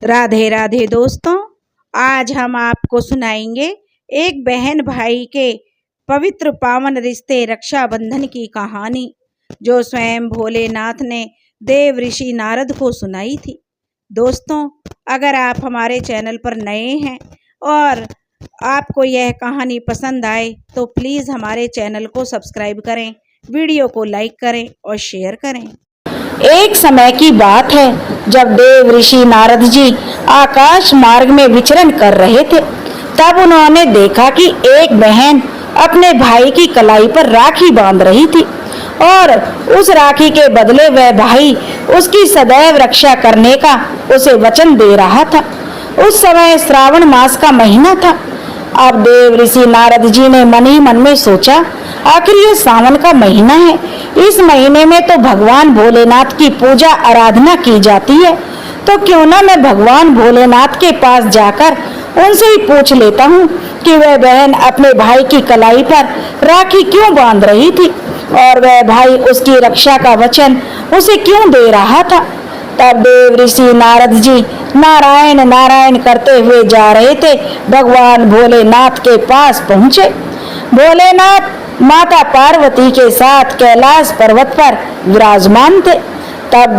राधे राधे दोस्तों, आज हम आपको सुनाएंगे एक बहन भाई के पवित्र पावन रिश्ते रक्षाबंधन की कहानी, जो स्वयं भोलेनाथ ने देव ऋषि नारद को सुनाई थी। दोस्तों, अगर आप हमारे चैनल पर नए हैं और आपको यह कहानी पसंद आए तो प्लीज़ हमारे चैनल को सब्सक्राइब करें, वीडियो को लाइक करें और शेयर करें। एक समय की बात है जब देव ऋषि नारद जी आकाश मार्ग में विचरण कर रहे थे। तब उन्होंने देखा कि एक बहन अपने भाई की कलाई पर राखी बांध रही थी और उस राखी के बदले वह भाई उसकी सदैव रक्षा करने का उसे वचन दे रहा था। उस समय श्रावण मास का महीना था। अब देव ऋषि नारद जी ने मन ही मन में सोचा, आखिर ये सावन का महीना है, इस महीने में तो भगवान भोलेनाथ की पूजा आराधना की जाती है, तो क्यों ना मैं भगवान भोलेनाथ के पास जाकर उनसे ही पूछ लेता हूँ कि वह बहन अपने भाई की कलाई पर राखी क्यों बांध रही थी और वह भाई उसकी रक्षा का वचन उसे क्यों दे रहा था। तब देव ऋषि नारद जी नारायण नारायण करते हुए जा रहे थे। भगवान भोलेनाथ के पास पहुँचे। भोलेनाथ माता पार्वती के साथ कैलाश पर्वत पर विराजमान थे। तब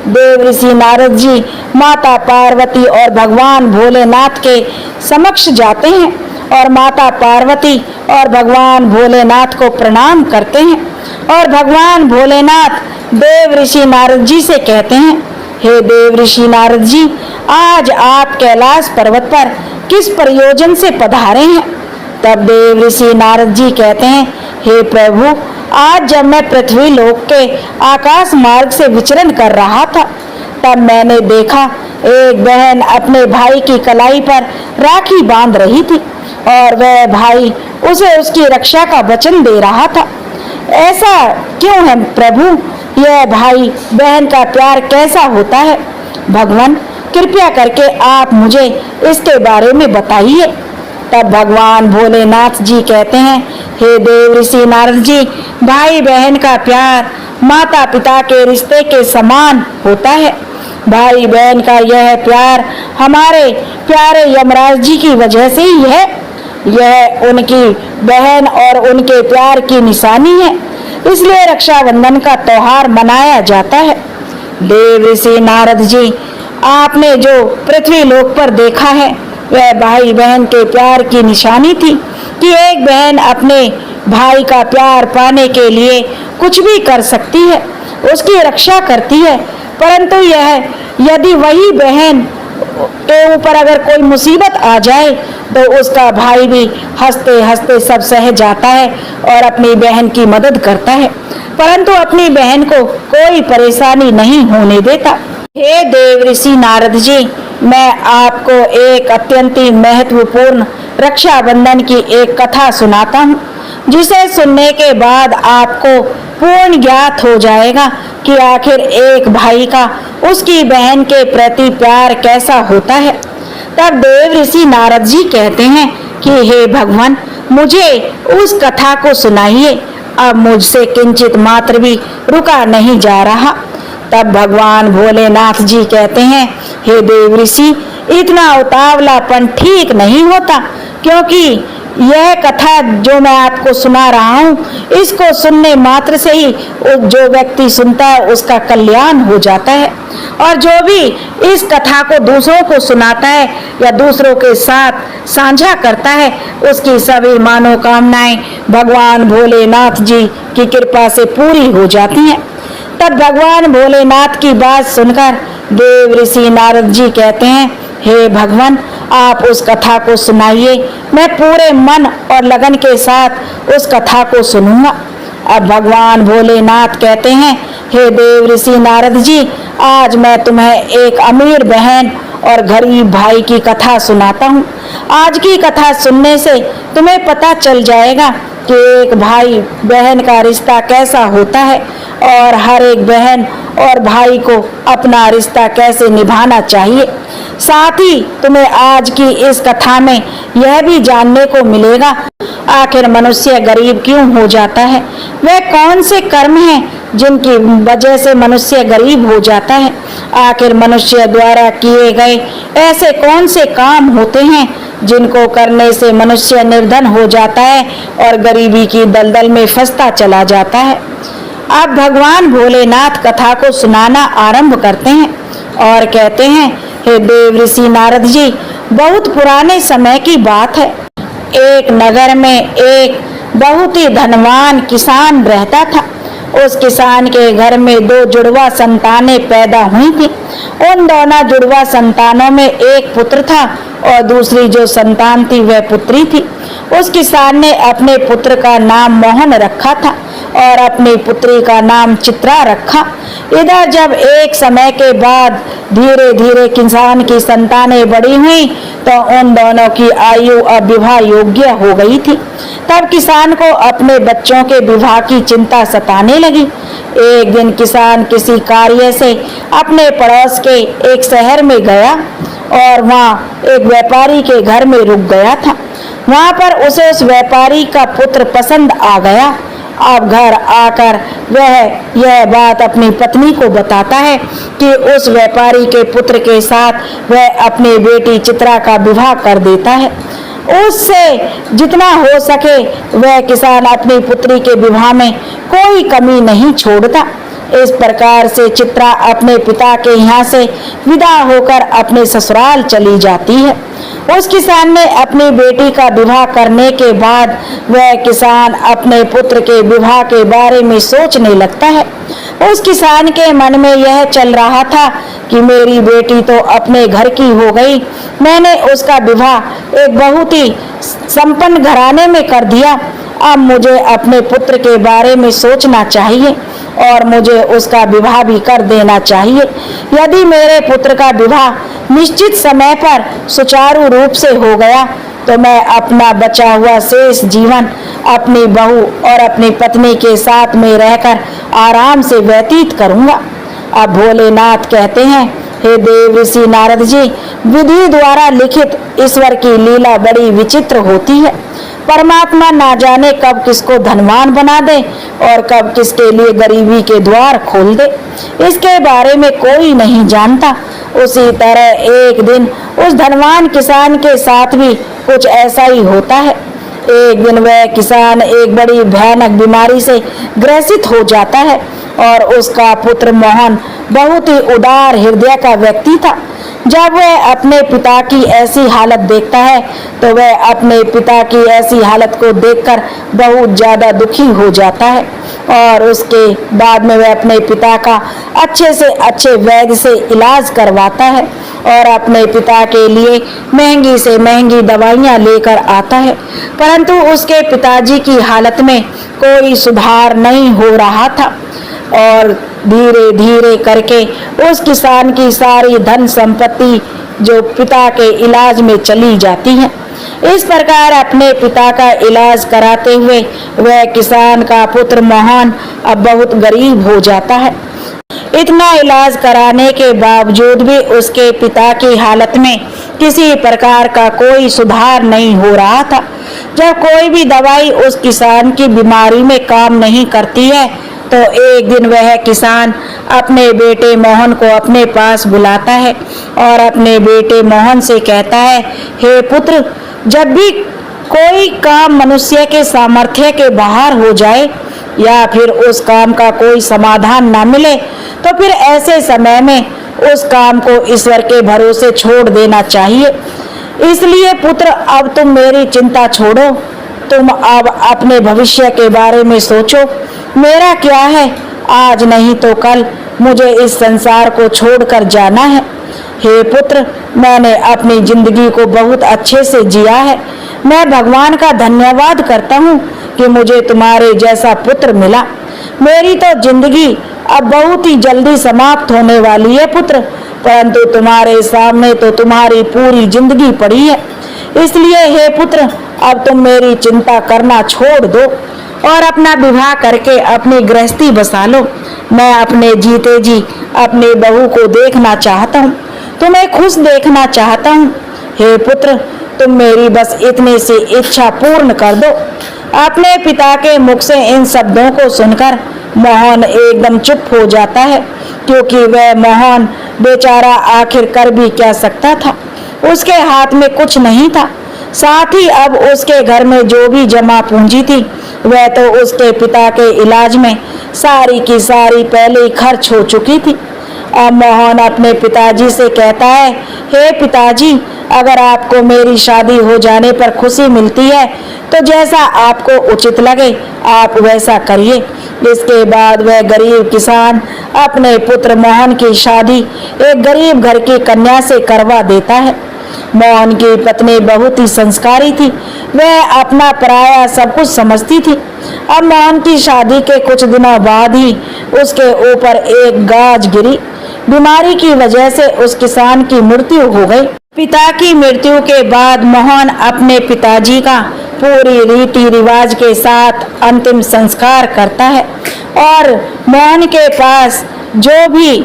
देव ऋषि नारद जी माता पार्वती और भगवान भोलेनाथ के समक्ष जाते हैं और माता पार्वती और भगवान भोलेनाथ को प्रणाम करते हैं और भगवान भोलेनाथ देव ऋषि नारद जी से कहते हैं, हे देव ऋषि नारद जी, आज आप कैलाश पर्वत पर किस प्रयोजन से पधारे हैं। तब देव ऋषि नारद जी कहते हैं, हे प्रभु, आज जब मैं पृथ्वी लोक के आकाश मार्ग से विचरण कर रहा था, तब मैंने देखा एक बहन अपने भाई की कलाई पर राखी बांध रही थी और वह भाई उसे उसकी रक्षा का वचन दे रहा था। ऐसा क्यों है प्रभु? यह भाई बहन का प्यार कैसा होता है? भगवान, कृपया करके आप मुझे इसके बारे में बताइए। तब भगवान भोलेनाथ जी कहते हैं, हे देव ऋषि नारद जी, भाई बहन का प्यार माता पिता के रिश्ते के समान होता है। भाई बहन का यह प्यार हमारे प्यारे यमराज जी की वजह से ही है। यह उनकी बहन और उनके प्यार की निशानी है, इसलिए रक्षाबंधन का त्योहार मनाया जाता है। देव ऋषि नारद जी, आपने जो पृथ्वी लोक पर देखा है वह भाई बहन के प्यार की निशानी थी कि एक बहन अपने भाई का प्यार पाने के लिए कुछ भी कर सकती है, उसकी रक्षा करती है। परंतु यह यदि वही बहन के ऊपर अगर कोई मुसीबत आ जाए तो उसका भाई भी हंसते हंसते सब सह जाता है और अपनी बहन की मदद करता है, परंतु अपनी बहन को कोई परेशानी नहीं होने देता। हे देव ऋषि नारद जी, मैं आपको एक अत्यंत महत्वपूर्ण रक्षाबंधन की एक कथा सुनाता हूँ, जिसे सुनने के बाद आपको पूर्ण ज्ञात हो जाएगा कि आखिर एक भाई का उसकी बहन के प्रति प्यार कैसा होता है। तब देव ऋषि नारद जी कहते हैं कि हे भगवान, मुझे उस कथा को सुनाइए, अब मुझसे किंचित मात्र भी रुका नहीं जा रहा। तब भगवान भोलेनाथ जी कहते हैं, हे देव ऋषि, इतना उतावलापन ठीक नहीं होता, क्योंकि यह कथा जो मैं आपको सुना रहा हूँ, इसको सुनने मात्र से ही जो व्यक्ति सुनता है उसका कल्याण हो जाता है, और जो भी इस कथा को दूसरों को सुनाता है या दूसरों के साथ साझा करता है, उसकी सभी मनोकामनाएं भगवान भोलेनाथ जी की कृपा से पूरी हो जाती हैं। तब भगवान भोलेनाथ की बात सुनकर देव ऋषि नारद जी कहते हैं, हे भगवान, आप उस कथा को सुनाइए, मैं पूरे मन और लगन के साथ उस कथा को सुनूंगा। अब भगवान भोलेनाथ कहते हैं, हे देव ऋषि नारद जी, आज मैं तुम्हें एक अमीर बहन और गरीब भाई की कथा सुनाता हूँ। आज की कथा सुनने से तुम्हें पता चल जाएगा कि एक भाई बहन का रिश्ता कैसा होता है और हर एक बहन और भाई को अपना रिश्ता कैसे निभाना चाहिए। साथ ही तुम्हें आज की इस कथा में यह भी जानने को मिलेगा, आखिर मनुष्य गरीब क्यों हो जाता है, वह कौन से कर्म हैं जिनकी वजह से मनुष्य गरीब हो जाता है। आखिर मनुष्य द्वारा किए गए ऐसे कौन से काम होते हैं जिनको करने से मनुष्य निर्धन हो जाता है और गरीबी की दलदल में फंसता चला जाता है। अब भगवान भोलेनाथ कथा को सुनाना आरंभ करते हैं और कहते हैं, हे देव ऋषि नारद जी, बहुत पुराने समय की बात है। एक नगर में एक बहुत ही धनवान किसान रहता था। उस किसान के घर में 2 जुड़वा संतानें पैदा हुई थी। उन दोनों जुड़वा संतानों में एक पुत्र था और दूसरी जो संतान थी वह पुत्री थी। उस किसान ने अपने पुत्र का नाम मोहन रखा था और अपनी पुत्री का नाम चित्रा रखा। इधर जब एक समय के बाद धीरे धीरे किसान की संतानें बड़ी हुई तो उन दोनों की आयु अब विवाह योग्य हो गई थी। तब किसान को अपने बच्चों के विवाह की चिंता सताने लगी। एक दिन किसान किसी कार्य से अपने पड़ोस के एक शहर में गया और वहाँ एक व्यापारी के घर में रुक गया था। वहाँ पर उसे उस व्यापारी का पुत्र पसंद आ गया। अब घर आकर वह यह बात अपनी पत्नी को बताता है कि उस व्यापारी के पुत्र के साथ वह अपनी बेटी चित्रा का विवाह कर देता है। उससे जितना हो सके वह किसान अपनी पुत्री के विवाह में कोई कमी नहीं छोड़ता। इस प्रकार से चित्रा अपने पिता के यहाँ से विदा होकर अपने ससुराल चली जाती है। उस किसान ने अपनी बेटी का विवाह करने के बाद वह किसान अपने पुत्र के विवाह के बारे में सोचने लगता है। उस किसान के मन में यह चल रहा था कि मेरी बेटी तो अपने घर की हो गई, मैंने उसका विवाह एक बहुत ही संपन्न घराने में कर दिया। अब मुझे अपने पुत्र के बारे में सोचना चाहिए और मुझे उसका विवाह भी कर देना चाहिए। यदि मेरे पुत्र का विवाह निश्चित समय पर सुचारू रूप से हो गया तो मैं अपना बचा हुआ शेष जीवन अपनी बहू और अपनी पत्नी के साथ में रहकर आराम से व्यतीत करूंगा। अब भोलेनाथ कहते हैं, हे देव ऋषि नारद जी, विधि द्वारा लिखित ईश्वर की लीला बड़ी विचित्र होती है। परमात्मा ना जाने कब किसको धनवान बना दे और कब किसके लिए गरीबी के द्वार खोल दे, इसके बारे में कोई नहीं जानता। उसी तरह एक दिन उस धनवान किसान के साथ भी कुछ ऐसा ही होता है। एक दिन वह किसान एक बड़ी भयानक बीमारी से ग्रसित हो जाता है और उसका पुत्र मोहन बहुत ही उदार हृदय का व्यक्ति था। जब वह अपने पिता की ऐसी हालत देखता है तो वह अपने पिता की ऐसी हालत को देखकर बहुत ज़्यादा दुखी हो जाता है और उसके बाद में वह अपने पिता का अच्छे से अच्छे वैद्य से इलाज करवाता है और अपने पिता के लिए महंगी से महंगी दवाइयाँ लेकर आता है, परंतु उसके पिताजी की हालत में कोई सुधार नहीं हो रहा था और धीरे धीरे करके उस किसान की सारी धन संपत्ति जो पिता के इलाज में चली जाती है। इस प्रकार अपने पिता का इलाज कराते हुए वह किसान का पुत्र मोहन अब बहुत गरीब हो जाता है। इतना इलाज कराने के बावजूद भी उसके पिता की हालत में किसी प्रकार का कोई सुधार नहीं हो रहा था। जब कोई भी दवाई उस किसान की बीमारी में काम नहीं करती है तो एक दिन वह किसान अपने बेटे मोहन को अपने पास बुलाता है और अपने बेटे मोहन से कहता है, हे पुत्र, जब भी कोई काम मनुष्य के सामर्थ्य के बाहर हो जाए या फिर उस काम का कोई समाधान ना मिले तो फिर ऐसे समय में उस काम को ईश्वर के भरोसे छोड़ देना चाहिए। इसलिए पुत्र, अब तुम मेरी चिंता छोड़ो, तुम अब अपने भविष्य के बारे में सोचो। मेरा क्या है, आज नहीं तो कल मुझे इस संसार को छोड़कर जाना है। हे पुत्र, मैंने अपनी जिंदगी को बहुत अच्छे से जिया है। मैं भगवान का धन्यवाद करता हूँ कि मुझे तुम्हारे जैसा पुत्र मिला। मेरी तो जिंदगी अब बहुत ही जल्दी समाप्त होने वाली है पुत्र, परंतु तुम्हारे सामने तो तुम्हारी पूरी जिंदगी पड़ी है। इसलिए हे पुत्र, अब तुम मेरी चिंता करना छोड़ दो और अपना विवाह करके अपनी गृहस्थी बसा लो। मैं अपने जीते जी अपनी बहू को देखना चाहता हूँ, तुम्हें खुश देखना चाहता हूँ। हे पुत्र, तुम मेरी बस इतनी सी इच्छा पूर्ण कर दो। अपने पिता के मुख से इन शब्दों को सुनकर मोहन एकदम चुप हो जाता है, क्योंकि वह मोहन बेचारा आखिर कर भी क्या सकता था। उसके हाथ में कुछ नहीं था। साथ ही अब उसके घर में जो भी जमा पूंजी थी वह तो उसके पिता के इलाज में सारी की सारी पहले ही खर्च हो चुकी थी। अब मोहन अपने पिताजी से कहता है, हे पिताजी, अगर आपको मेरी शादी हो जाने पर खुशी मिलती है तो जैसा आपको उचित लगे आप वैसा करिए। इसके बाद वह गरीब किसान अपने पुत्र मोहन की शादी एक गरीब घर की कन्या से करवा देता है। मोहन की पत्नी बहुत ही संस्कारी थी। वह अपना पराया सब कुछ समझती थी। अब मोहन की शादी के कुछ दिनों बाद ही उसके ऊपर एक गाज गिरी। बीमारी की वजह से उस किसान की मृत्यु हो गई। पिता की मृत्यु के बाद मोहन अपने पिताजी का पूरी रीति रिवाज के साथ अंतिम संस्कार करता है और मोहन के पास जो भी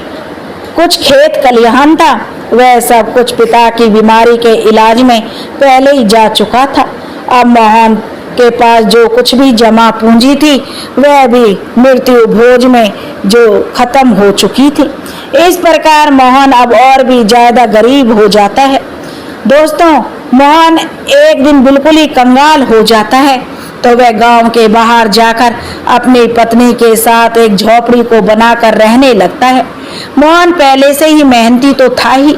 कुछ खेत खलिहान था वह सब कुछ पिता की बीमारी के इलाज में पहले ही जा चुका था। अब मोहन के पास जो कुछ भी जमा पूंजी थी वह भी मृत्यु भोज में जो खत्म हो चुकी थी। इस प्रकार मोहन अब और भी ज्यादा गरीब हो जाता है। दोस्तों, मोहन एक दिन बिल्कुल ही कंगाल हो जाता है तो वह गांव के बाहर जाकर अपनी पत्नी के साथ एक झोपड़ी को बनाकर रहने लगता है। मोहन पहले से ही मेहनती तो था ही,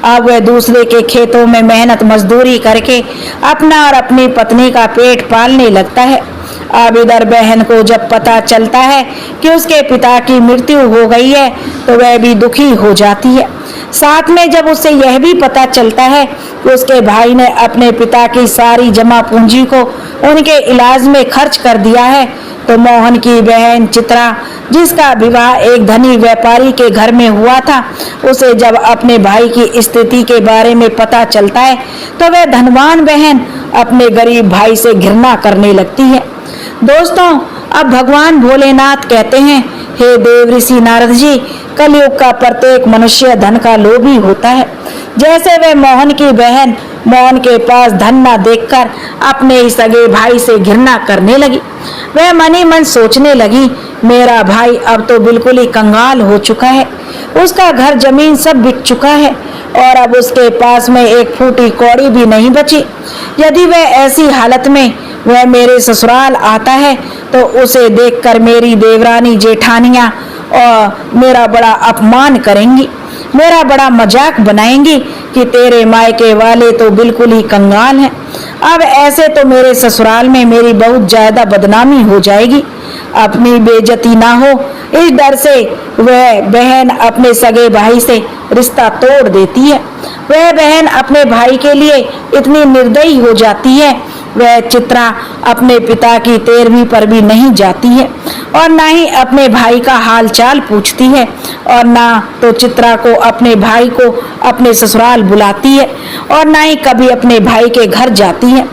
अब वह दूसरे के खेतों में मेहनत मजदूरी करके अपना और अपनी पत्नी का पेट पालने लगता है। अब इधर बहन को जब पता चलता है कि उसके पिता की मृत्यु हो गई है तो वह भी दुखी हो जाती है। साथ में जब उसे यह भी पता चलता है कि उसके भाई ने अपने पिता की सारी जमा पूंजी को उनके इलाज में खर्च कर दिया है तो मोहन की बहन चित्रा, जिसका विवाह एक धनी व्यापारी के घर में हुआ था, उसे जब अपने भाई की स्थिति के बारे में पता चलता है तो वह धनवान बहन अपने गरीब भाई से घृणा करने लगती है। दोस्तों, अब भगवान भोलेनाथ कहते हैं, हे देव ऋषि नारद जी, कलयुग का प्रत्येक मनुष्य धन का लोभी होता है। जैसे वह मोहन की बहन मोहन के पास धन न देखकर अपने ही सगे भाई से घृणा करने लगी। वह मन ही मन सोचने लगी, मेरा भाई अब तो बिल्कुल ही कंगाल हो चुका है, उसका घर जमीन सब बिक चुका है और अब उसके पास में एक फूटी कौड़ी भी नहीं बची। यदि वह ऐसी हालत में वह मेरे ससुराल आता है तो उसे देखकर मेरी देवरानी जेठानियां और मेरा बड़ा अपमान करेंगी, मेरा बड़ा मजाक बनाएंगी कि तेरे मायके वाले तो बिल्कुल ही कंगाल हैं। अब ऐसे तो मेरे ससुराल में मेरी बहुत ज्यादा बदनामी हो जाएगी, अपनी बेइज्जती ना हो, इस डर से वह बहन अपने सगे भाई से रिश्ता तोड़ देती है। वह बहन अपने भाई के लिए इतनी निर्दयी हो जाती है, वह चित्रा अपने पिता की तेरहवीं पर भी नहीं जाती है और ना ही अपने भाई का हाल चाल पूछती है और ना तो चित्रा को अपने भाई को अपने ससुराल बुलाती है और ना ही कभी अपने भाई के घर जाती है।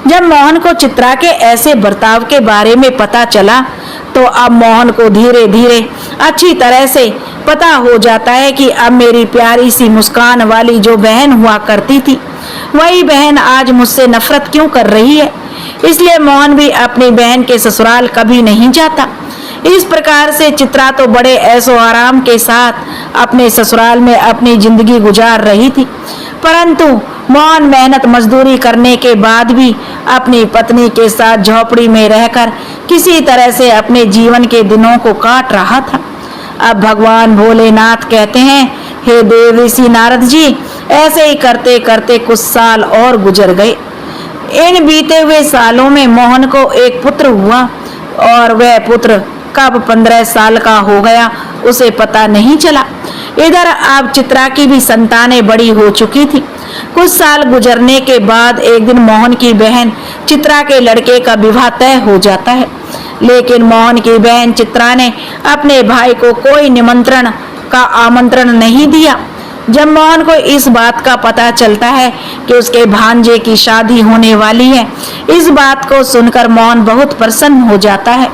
जब मोहन को चित्रा के ऐसे बर्ताव के बारे में पता चला तो अब मोहन को धीरे धीरे अच्छी तरह से पता हो जाता है कि अब मेरी प्यारी सी मुस्कान वाली जो बहन हुआ करती थी वही बहन आज मुझसे नफरत क्यों कर रही है। इसलिए मोहन भी अपनी बहन के ससुराल कभी नहीं जाता। इस प्रकार से चित्रा तो बड़े ऐशो आराम के साथ अपने ससुराल में अपनी जिंदगी गुजार रही थी, परंतु मोहन मेहनत मजदूरी करने के बाद भी अपनी पत्नी के साथ झोपड़ी में रहकर किसी तरह से अपने जीवन के दिनों को काट रहा था। अब भगवान भोलेनाथ कहते हैं, हे देव ऋषि नारद जी, ऐसे ही करते करते कुछ साल और गुजर गए। इन बीते हुए सालों में मोहन को एक पुत्र हुआ और वह पुत्र कब 15 साल का हो गया उसे पता नहीं चला। इधर अब चित्रा की भी संतानें बड़ी हो चुकी थी। कुछ साल गुजरने के बाद एक दिन मोहन की बहन चित्रा के लड़के का विवाह तय हो जाता है, लेकिन मोहन की बहन चित्रा ने अपने भाई को कोई निमंत्रण का आमंत्रण नहीं दिया। जब मोहन को इस बात का पता चलता है कि उसके भांजे की शादी होने वाली है, इस बात को सुनकर मोहन बहुत प्रसन्न हो जाता है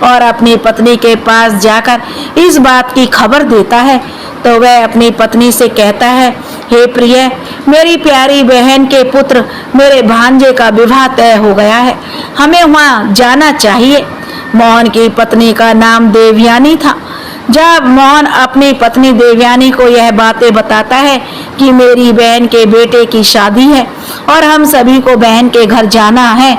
और अपनी पत्नी के पास जाकर इस बात की खबर देता है तो वह अपनी पत्नी से कहता है, हे प्रिय, मेरी प्यारी बहन के पुत्र मेरे भांजे का विवाह तय हो गया है, हमें वहां जाना चाहिए। मोहन की पत्नी का नाम देवयानी था। जब मोहन अपनी पत्नी देवयानी को यह बातें बताता है कि मेरी बहन के बेटे की शादी है और हम सभी को बहन के घर जाना है,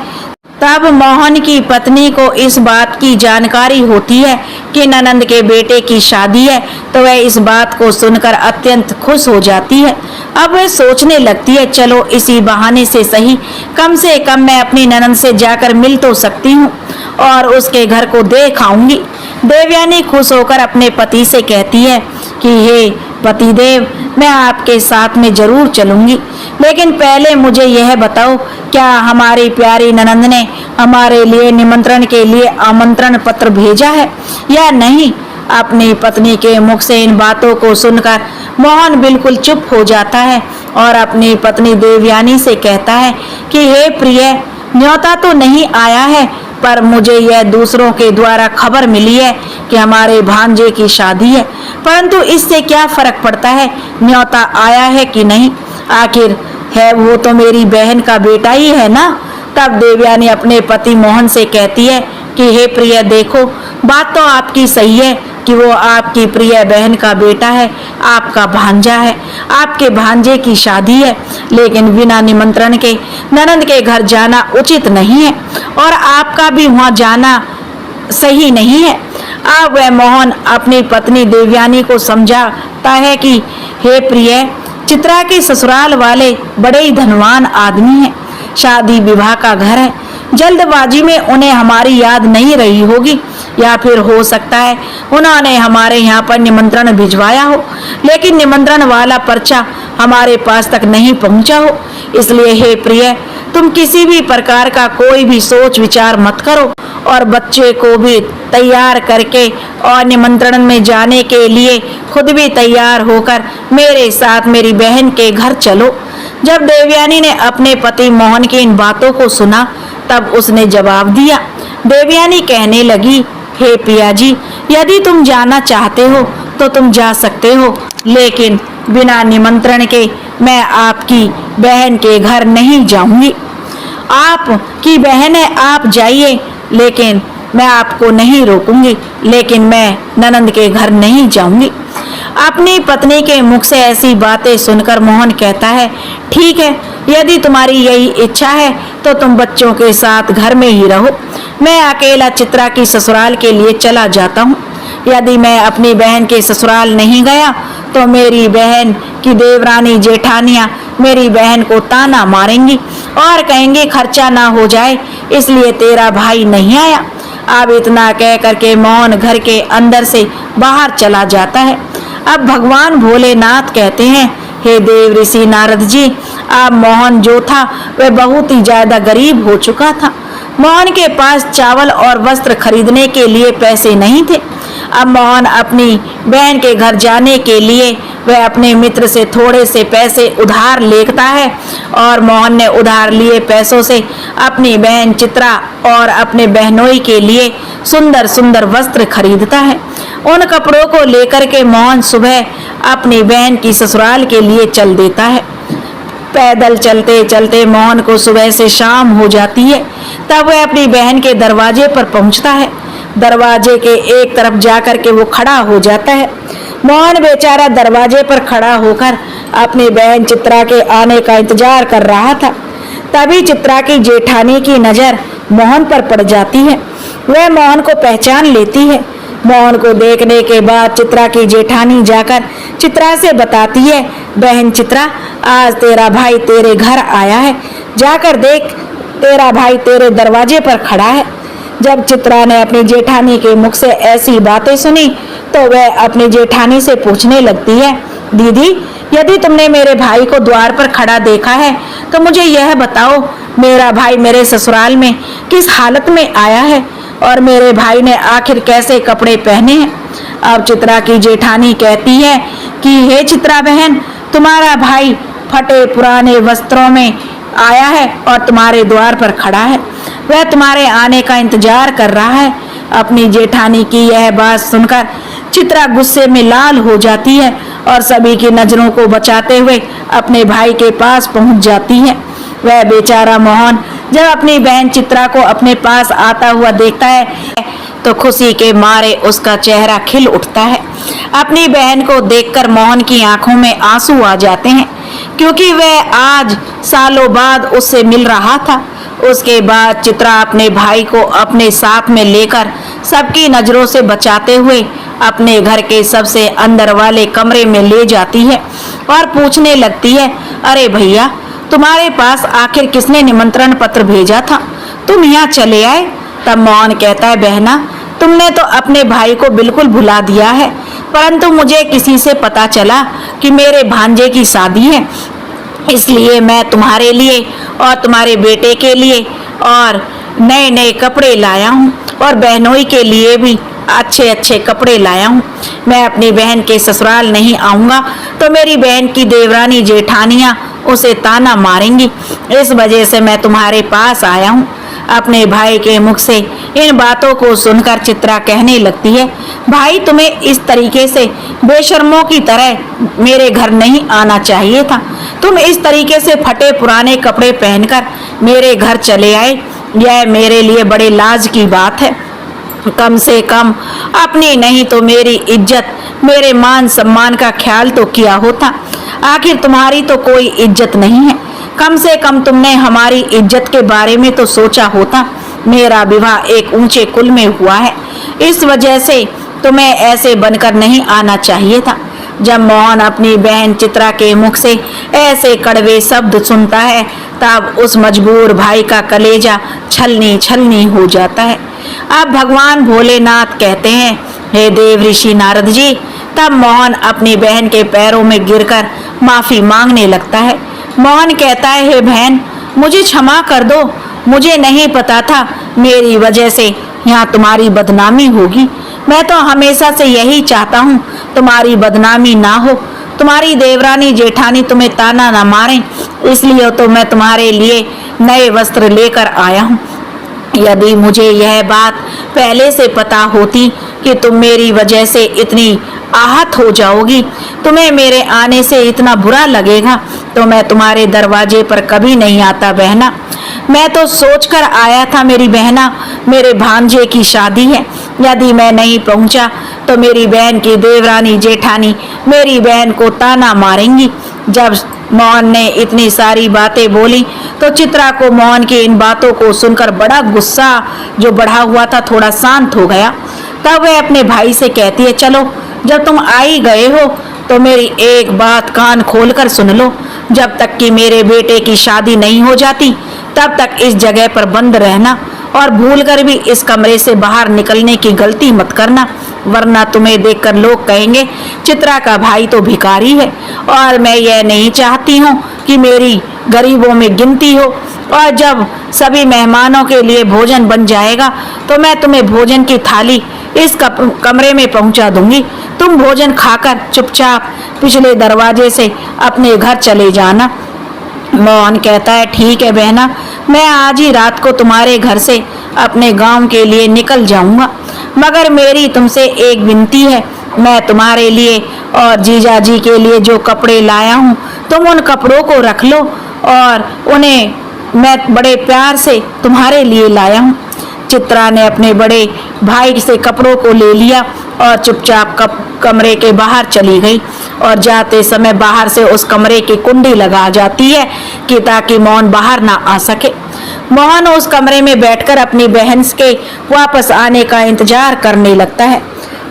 तब मोहन की पत्नी को इस बात की जानकारी होती है कि ननंद के बेटे की शादी है, तो वह इस बात को सुनकर अत्यंत खुश हो जाती है। अब वह सोचने लगती है, चलो इसी बहाने से सही, कम से कम मैं अपनी ननंद से जाकर मिल तो सकती हूँ और उसके घर को देख आऊंगी। देवयानी खुश होकर अपने पति से कहती है कि हे पतिदेव, मैं आपके साथ में जरूर चलूंगी, लेकिन पहले मुझे यह बताओ, क्या हमारी प्यारी ननंद ने हमारे लिए निमंत्रण के लिए आमंत्रण पत्र भेजा है या नहीं? अपनी पत्नी के मुख से इन बातों को सुनकर मोहन बिल्कुल चुप हो जाता है और अपनी पत्नी देवयानी से कहता है कि हे प्रिय, न्योता तो नहीं आया है, पर मुझे यह दूसरों के द्वारा खबर मिली है कि हमारे भांजे की शादी है, परंतु इससे क्या फर्क पड़ता है न्योता आया है कि नहीं, आखिर है वो तो मेरी बहन का बेटा ही है ना। तब देवयानी अपने पति मोहन से कहती है कि हे प्रिय, देखो बात तो आपकी सही है कि वो आपकी प्रिय बहन का बेटा है, आपका भांजा है, आपके भांजे की शादी है, लेकिन बिना निमंत्रण के ननंद के घर जाना उचित नहीं है और आपका भी वहां जाना सही नहीं है। अब वह मोहन अपनी पत्नी देवयानी को समझाता है कि हे प्रिय, चित्रा के ससुराल वाले बड़े ही धनवान आदमी हैं, शादी विवाह का घर है, जल्दबाजी में उन्हें हमारी याद नहीं रही होगी या फिर हो सकता है उन्होंने हमारे यहाँ पर निमंत्रण भिजवाया हो, लेकिन निमंत्रण वाला पर्चा हमारे पास तक नहीं पहुँचा हो। इसलिए हे प्रिय, तुम किसी भी प्रकार का कोई भी सोच विचार मत करो और बच्चे को भी तैयार करके और निमंत्रण में जाने के लिए खुद भी तैयार होकर मेरे साथ मेरी बहन के घर चलो। जब देवयानी ने अपने पति मोहन की इन बातों को सुना, तब उसने जवाब दिया। देवयानी कहने लगी, हे पिया जी, यदि तुम जाना चाहते हो तो तुम जा सकते हो, लेकिन बिना निमंत्रण के मैं आपकी बहन के घर नहीं जाऊंगी। आपकी बहन है, आप जाइए, लेकिन मैं आपको नहीं रोकूंगी, लेकिन मैं ननंद के घर नहीं जाऊंगी। अपनी पत्नी के मुख से ऐसी बातें सुनकर मोहन कहता है, ठीक है, यदि तुम्हारी यही इच्छा है तो तुम बच्चों के साथ घर में ही रहो, मैं अकेला चित्रा की ससुराल के लिए चला जाता हूँ। यदि मैं अपनी बहन के ससुराल नहीं गया तो मेरी बहन की देवरानी जेठानियाँ मेरी बहन को ताना मारेंगी और कहेंगे खर्चा ना हो जाए, इसलिए तेरा भाई नहीं आया। अब इतना कह करके मोहन घर के अंदर से बाहर चला जाता है। अब भगवान भोलेनाथ कहते हैं, हे देव ऋषि नारद जी, अब मोहन जो था वह बहुत ही ज्यादा गरीब हो चुका था। मोहन के पास चावल और वस्त्र खरीदने के लिए पैसे नहीं थे। अब मोहन अपनी बहन के घर जाने के लिए वह अपने मित्र से थोड़े से पैसे उधार लेता है और मोहन ने उधार लिए पैसों से अपनी बहन चित्रा और अपने बहनोई के लिए सुंदर सुंदर वस्त्र खरीदता है। उन कपड़ों को लेकर के मोहन सुबह अपनी बहन की ससुराल के लिए चल देता है। पैदल चलते चलते मोहन को सुबह से शाम हो जाती है। तब वह अपनी बहन के दरवाजे पर पहुंचता है। दरवाजे के एक तरफ जाकर के वो खड़ा हो जाता है। मोहन बेचारा दरवाजे पर खड़ा होकर अपनी बहन चित्रा के आने का इंतजार कर रहा था। तभी चित्रा की जेठानी की नजर मोहन पर पड़ जाती है। वह मोहन को पहचान लेती है। मोहन को देखने के बाद चित्रा की जेठानी जाकर चित्रा से बताती है, बहन चित्रा, आज तेरा भाई तेरे घर आया है, जाकर देख, तेरा भाई तेरे दरवाजे पर खड़ा है। जब चित्रा ने अपनी जेठानी के मुख से ऐसी बातें सुनी तो वह अपनी जेठानी से पूछने लगती है, दीदी, यदि तुमने मेरे भाई को द्वार पर खड़ा देखा है तो मुझे यह बताओ, मेरा भाई मेरे ससुराल में किस हालत में आया है और मेरे भाई ने आखिर कैसे कपड़े पहने हैं। अब चित्रा की जेठानी कहती है कि हे चित्रा बहन, तुम्हारा भाई फटे पुराने वस्त्रों में आया है और तुम्हारे द्वार पर खड़ा है, वह तुम्हारे आने का इंतजार कर रहा है। अपनी जेठानी की यह बात सुनकर चित्रा गुस्से में लाल हो जाती है और सभी की नजरों को बचाते हुए अपने भाई के पास पहुंच जाती है। वह बेचारा मोहन जब अपनी बहन चित्रा को अपने पास आता हुआ देखता है तो खुशी के मारे उसका चेहरा खिल उठता है। अपनी बहन को देखकर मोहन की आंखों में आंसू आ जाते हैं, क्योंकि वह आज सालों बाद उससे मिल रहा था। उसके बाद चित्रा अपने भाई को अपने साथ में लेकर सबकी नजरों से बचाते हुए अपने घर के सबसे अंदर वाले कमरे में ले जाती है और पूछने लगती है, अरे भैया, तुम्हारे पास आखिर किसने निमंत्रण पत्र भेजा था? तुम यहाँ चले आए। तब मोहन कहता है, बहना, तुमने तो अपने भाई को बिल्कुल भुला दिया है, परंतु मुझे किसी से पता चला कि मेरे भांजे की शादी है, इसलिए मैं तुम्हारे लिए और तुम्हारे बेटे के लिए और नए नए कपड़े लाया हूँ और बहनोई के लिए भी अच्छे अच्छे कपड़े लाया हूँ। मैं अपनी बहन के ससुराल नहीं आऊँगा तो मेरी बहन की देवरानी जेठानियाँ उसे ताना मारेंगी, इस वजह से मैं तुम्हारे पास आया हूँ। अपने भाई के मुख से इन बातों को सुनकर चित्रा कहने लगती है, भाई, तुम्हें इस तरीके से बेशर्मों की तरह मेरे घर नहीं आना चाहिए था। तुम इस तरीके से फटे पुराने कपड़े पहनकर मेरे घर चले आए, यह मेरे लिए बड़े लाज की बात है। कम से कम अपनी नहीं तो मेरी इज्जत, मेरे मान सम्मान का ख्याल तो किया होता। आखिर तुम्हारी तो कोई इज्जत नहीं है, कम से कम तुमने हमारी इज्जत के बारे में तो सोचा होता। मेरा विवाह एक ऊंचे कुल में हुआ है, इस वजह से तुम्हें ऐसे बनकर नहीं आना चाहिए था। जब मोहन अपनी बहन चित्रा के मुख से ऐसे कड़वे शब्द सुनता है, तब उस मजबूर भाई का कलेजा छलनी छलनी हो जाता है। अब भगवान भोलेनाथ कहते हैं, हे देव ऋषि नारद जी। तब मोहन अपनी बहन के पैरों में गिरकर माफी मांगने लगता है। मोहन कहता है, हे बहन, मुझे क्षमा कर दो, मुझे नहीं पता था मेरी वजह से यहाँ तुम्हारी बदनामी होगी। मैं तो हमेशा से यही चाहता हूँ तुम्हारी बदनामी ना हो, तुम्हारी देवरानी जेठानी तुम्हें ताना ना मारें, इसलिए तो मैं तुम्हारे लिए नए वस्त्र लेकर आया हूँ। यदि मुझे यह बात पहले से पता होती कि तुम मेरी वजह से इतनी आहत हो जाओगी, तुम्हें मेरे आने से इतना बुरा लगेगा, तो मैं तुम्हारे दरवाजे पर कभी नहीं आता बहना। मैं तो सोचकर आया था मेरी बहना, मेरे भांजे की शादी है, यदि मैं नहीं पहुंचा तो मेरी बहन की देवरानी जेठानी मेरी बहन को ताना मारेंगी। जब मोहन ने इतनी सारी बातें बोली तो चित्रा को मोहन की इन बातों को सुनकर बड़ा गुस्सा जो बढ़ा हुआ था थोड़ा शांत हो गया। तब वह अपने भाई से कहती है, चलो, जब तुम आ ही गए हो तो मेरी एक बात कान खोलकर सुन लो। जब तक कि मेरे बेटे की शादी नहीं हो जाती तब तक इस जगह पर बंद रहना और भूलकर भी इस कमरे से बाहर निकलने की गलती मत करना, वरना तुम्हें देखकर लोग कहेंगे चित्रा का भाई तो भिखारी है। और मैं यह नहीं चाहती हूँ कि मेरी गरीबों में गिनती हो। और जब सभी मेहमानों के लिए भोजन बन जाएगा तो मैं तुम्हें भोजन की थाली इस कमरे में पहुंचा दूंगी। तुम भोजन खाकर चुपचाप पिछले दरवाजे से अपने घर चले जाना। मोहन कहता है, ठीक है बहना, मैं आज ही रात को तुम्हारे घर से अपने गांव के लिए निकल जाऊंगा, मगर मेरी तुमसे एक विनती है। मैं तुम्हारे लिए और जीजा जी के लिए जो कपड़े लाया हूँ तुम उन कपड़ों को रख लो, और उन्हें मैं बड़े प्यार से तुम्हारे लिए लाया हूँ। चित्रा ने अपने बड़े भाई से कपड़ों को ले लिया और चुपचाप कमरे के बाहर चली गई, और जाते समय बाहर से उस कमरे की कुंडी लगा जाती है कि ताकि मोहन बाहर ना आ सके। मोहन उस कमरे में बैठकर अपनी बहन के वापस आने का इंतजार करने लगता है।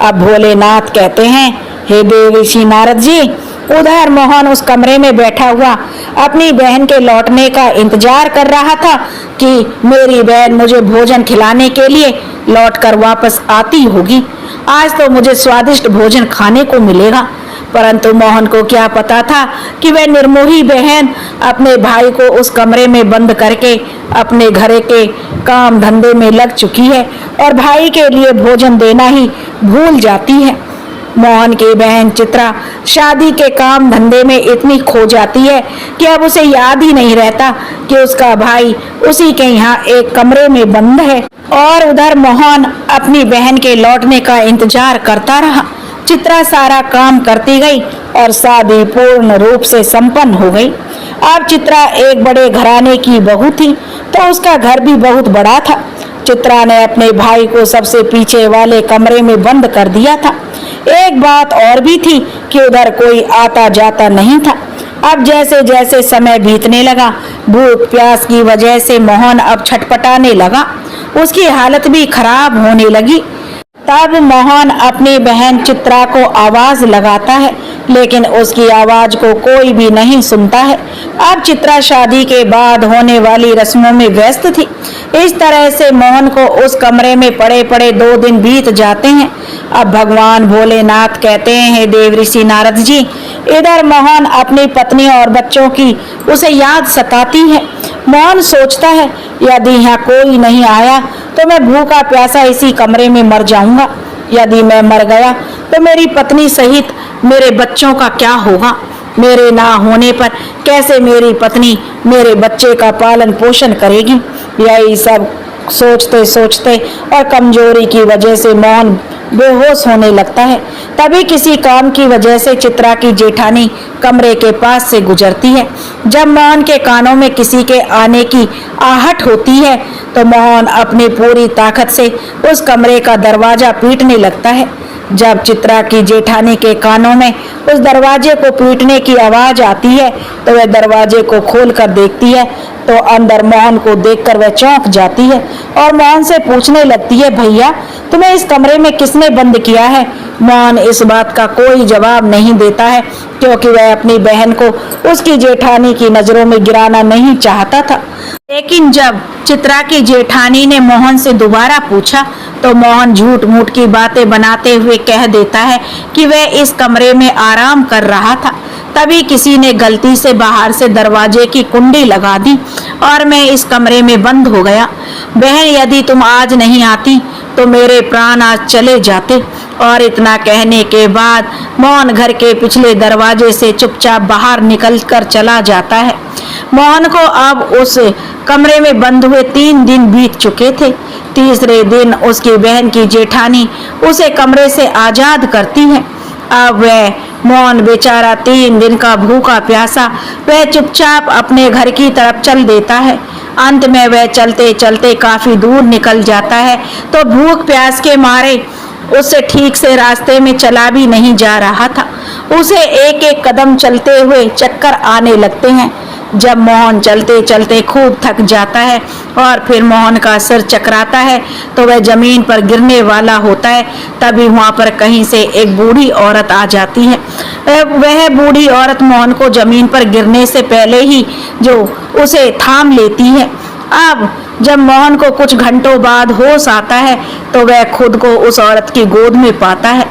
अब भोलेनाथ कहते हैं, हे देव ऋषि नारद जी। उधर मोहन उस कमरे में बैठा हुआ अपनी बहन के लौटने का इंतजार कर रहा था कि मेरी बहन मुझे भोजन खिलाने के लिए लौटकर वापस आती होगी, आज तो मुझे स्वादिष्ट भोजन खाने को मिलेगा। परंतु मोहन को क्या पता था कि वह निर्मोही बहन अपने भाई को उस कमरे में बंद करके अपने घर के काम धंधे में लग चुकी है और भाई के लिए भोजन देना ही भूल जाती है। मोहन की बहन चित्रा शादी के काम धंधे में इतनी खो जाती है कि अब उसे याद ही नहीं रहता कि उसका भाई उसी के यहाँ एक कमरे में बंद है। और उधर मोहन अपनी बहन के लौटने का इंतजार करता रहा। चित्रा सारा काम करती गई और शादी पूर्ण रूप से संपन्न हो गई। अब चित्रा एक बड़े घराने की बहू थी तो उसका घर भी बहुत बड़ा था। चित्रा ने अपने भाई को सबसे पीछे वाले कमरे में बंद कर दिया था। एक बात और भी थी कि उधर कोई आता जाता नहीं था। अब जैसे जैसे समय बीतने लगा, भूख प्यास की वजह से मोहन अब छटपटाने लगा। उसकी हालत भी खराब होने लगी। तब मोहन अपनी बहन चित्रा को आवाज लगाता है, लेकिन उसकी आवाज को कोई भी नहीं सुनता है। अब चित्रा शादी के बाद होने वाली रस्मों में व्यस्त थी। इस तरह से मोहन को उस कमरे में पड़े पड़े 2 दिन बीत जाते हैं। अब भगवान भोलेनाथ कहते हैं, हे देव ऋषि नारद जी, इधर मोहन अपनी पत्नी और बच्चों की उसे याद सताती है। मोहन सोचता है, यदि यहाँ कोई नहीं आया तो मैं भूखा प्यासा इसी कमरे में मर जाऊंगा। यदि मैं मर गया तो मेरी पत्नी सहित मेरे बच्चों का क्या होगा? मेरे ना होने पर कैसे मेरी पत्नी मेरे बच्चे का पालन पोषण करेगी? यही सब सोचते सोचते और कमजोरी की वजह से मोहन बेहोश होने लगता है। तभी किसी काम की वजह से चित्रा की जेठानी कमरे के पास से गुजरती है। जब मोहन के कानों में किसी के आने की आहट होती है तो मोहन अपनी पूरी ताकत से उस कमरे का दरवाजा पीटने लगता है। जब चित्रा की जेठानी के कानों में उस दरवाजे को पीटने की आवाज आती है तो वह दरवाजे को खोलकर देखती है तो अंदर मोहन को देखकर वह चौंक जाती है और मोहन से पूछने लगती है, भैया तुम्हें इस कमरे में किसने बंद किया है? मोहन इस बात का कोई जवाब नहीं देता है, क्योंकि वह अपनी बहन को उसकी जेठानी की नजरों में गिराना नहीं चाहता था। लेकिन जब चित्रा की जेठानी ने मोहन से दोबारा पूछा तो मोहन झूठ मूठ की बातें बनाते हुए कह देता है कि वह इस कमरे में आराम कर रहा था। तभी किसी ने गलती से बाहर से दरवाजे की कुंडी लगा दी और मैं इस कमरे में बंद हो गया। बहन, यदि तुम आज नहीं आती तो मेरे प्राण आज चले जाते। और इतना कहने के बाद मोहन घर के पिछले दरवाजे से चुपचाप बाहर निकलकर चला जाता है। मोहन को अब उस कमरे में बंद हुए 3 दिन बीत चुके थे। तीसरे दिन उसकी बहन की जेठानी उसे कमरे से आजाद करती है। अब वह मोहन बेचारा 3 दिन का भूखा प्यासा वह चुपचाप अपने घर की तरफ चल देता है। अंत में वह चलते चलते काफी दूर निकल जाता है तो भूख प्यास के मारे उससे ठीक से रास्ते में चला भी नहीं जा रहा था। उसे एक एक कदम चलते हुए चक्कर आने लगते हैं। जब मोहन चलते चलते खूब थक जाता है और फिर मोहन का सिर चकराता है तो वह जमीन पर गिरने वाला होता है। तभी वहां पर कहीं से एक बूढ़ी औरत आ जाती है। वह बूढ़ी औरत मोहन को जमीन पर गिरने से पहले ही जो उसे थाम लेती है। अब जब मोहन को कुछ घंटों बाद होश आता है तो वह खुद को उस औरत की गोद में पाता है।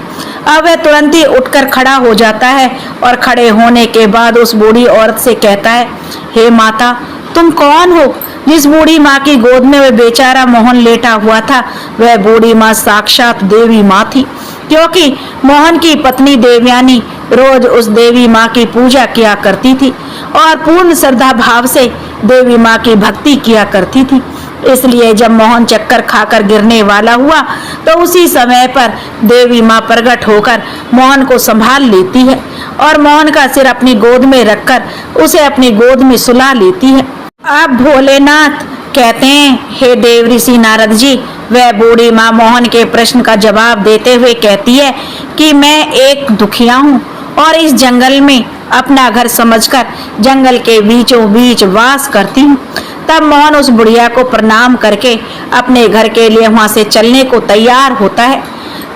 अब वह तुरंत ही उठकर खड़ा हो जाता है और खड़े होने के बाद उस बूढ़ी औरत से कहता है, हे माता, तुम कौन हो? जिस बूढ़ी माँ की गोद में वह बेचारा मोहन लेटा हुआ था वह बूढ़ी माँ साक्षात देवी माँ थी, क्योंकि मोहन की पत्नी देवयानी रोज उस देवी माँ की पूजा किया करती थी और पूर्ण श्रद्धा भाव से देवी माँ की भक्ति किया करती थी। इसलिए जब मोहन चक्कर खाकर गिरने वाला हुआ तो उसी समय पर देवी माँ प्रकट होकर मोहन को संभाल लेती है और मोहन का सिर अपनी गोद में रखकर उसे अपनी गोद में सुला लेती है। अब भोलेनाथ कहते हैं, हे देव ऋषि नारद जी, वह बूढ़ी माँ मोहन के प्रश्न का जवाब देते हुए कहती है कि मैं एक दुखिया हूँ और इस जंगल में अपना घर समझकर जंगल के बीचों बीच वास करती हूँ। तब मोहन उस बुढ़िया को प्रणाम करके अपने घर के लिए वहां से चलने को तैयार होता है।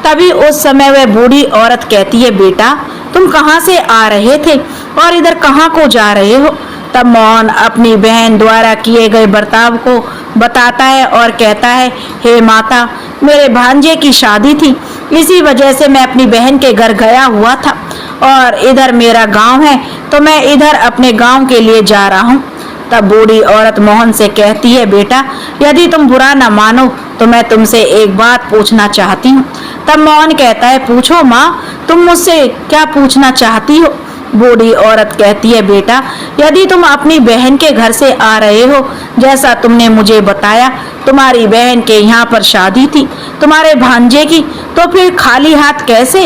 तभी उस समय वह बूढ़ी औरत कहती है, बेटा तुम कहाँ से आ रहे थे और इधर कहाँ को जा रहे हो? तब मोहन अपनी बहन द्वारा किए गए बर्ताव को बताता है और कहता है, हे माता, मेरे भांजे की शादी थी, इसी वजह से मैं अपनी बहन के घर गया हुआ था और इधर मेरा गांव है तो मैं इधर अपने गांव के लिए जा रहा हूँ। तब बूढ़ी औरत मोहन से कहती है, बेटा यदि तुम बुरा न मानो तो मैं तुमसे एक बात पूछना चाहती हूँ। तब मोहन कहता है, पूछो माँ, तुम मुझसे क्या पूछना चाहती हो? बूढ़ी औरत कहती है, बेटा यदि तुम अपनी बहन के घर से आ रहे हो, जैसा तुमने मुझे बताया तुम्हारी बहन के यहाँ पर शादी थी तुम्हारे भांजे की, तो फिर खाली हाथ कैसे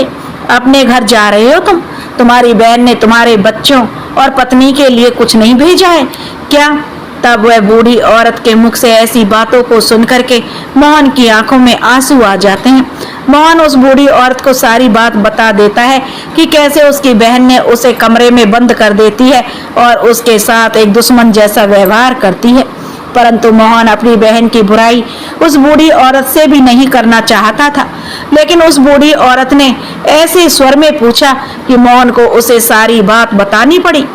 अपने घर जा रहे हो तुम? तुम्हारी बहन ने तुम्हारे बच्चों और पत्नी के लिए कुछ नहीं भेजा है क्या? तब वह बूढ़ी औरत के मुख से ऐसी बातों को सुनकर के मोहन की आंखों में आंसू आ जाते हैं। मोहन उस बूढ़ी औरत को सारी बात बता देता है कि कैसे उसकी बहन ने उसे कमरे में बंद कर देती है और उसके साथ एक दुश्मन जैसा व्यवहार करती है। परंतु मोहन अपनी बहन की बुराई उस बूढ़ी औरत से भी नहीं करना चाहता था, लेकिन उस बूढ़ी औरत ने ऐसे स्वर में पूछा कि मोहन को उसे सारी बात बतानी पड़ी।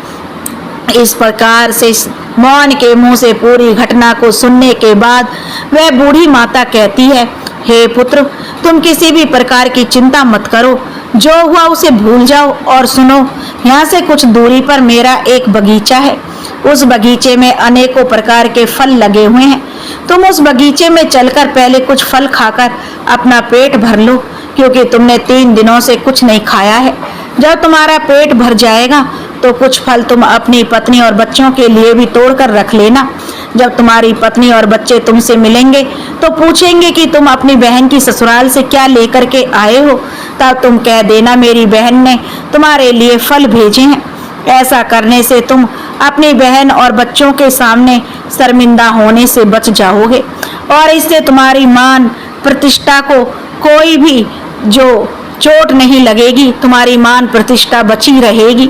इस प्रकार से मोहन के मुंह से पूरी घटना को सुनने के बाद वह बूढ़ी माता कहती है, हे पुत्र, तुम किसी भी प्रकार की चिंता मत करो, जो हुआ उसे भूल जाओ और सुनो, यहाँ से कुछ दूरी पर मेरा एक बगीचा है। उस बगीचे में अनेकों प्रकार के फल लगे हुए हैं। तुम उस बगीचे में चलकर पहले कुछ फल खाकर अपना पेट भर लो, क्योंकि तुमने 3 दिनों से कुछ नहीं खाया है। जब तुम्हारा पेट भर जाएगा तो कुछ फल तुम अपनी पत्नी और बच्चों के लिए भी तोड़कर रख लेना। जब तुम्हारी पत्नी और बच्चे तुमसे मिलेंगे तो पूछेंगे कि तुम अपनी बहन की ससुराल से क्या लेकर के आए हो, तब तुम कह देना मेरी बहन ने तुम्हारे लिए फल भेजे हैं। ऐसा करने से तुम अपनी बहन और बच्चों के सामने शर्मिंदा होने से बच जाओगे और इससे तुम्हारी मान प्रतिष्ठा को कोई भी जो चोट नहीं लगेगी, तुम्हारी मान प्रतिष्ठा बची रहेगी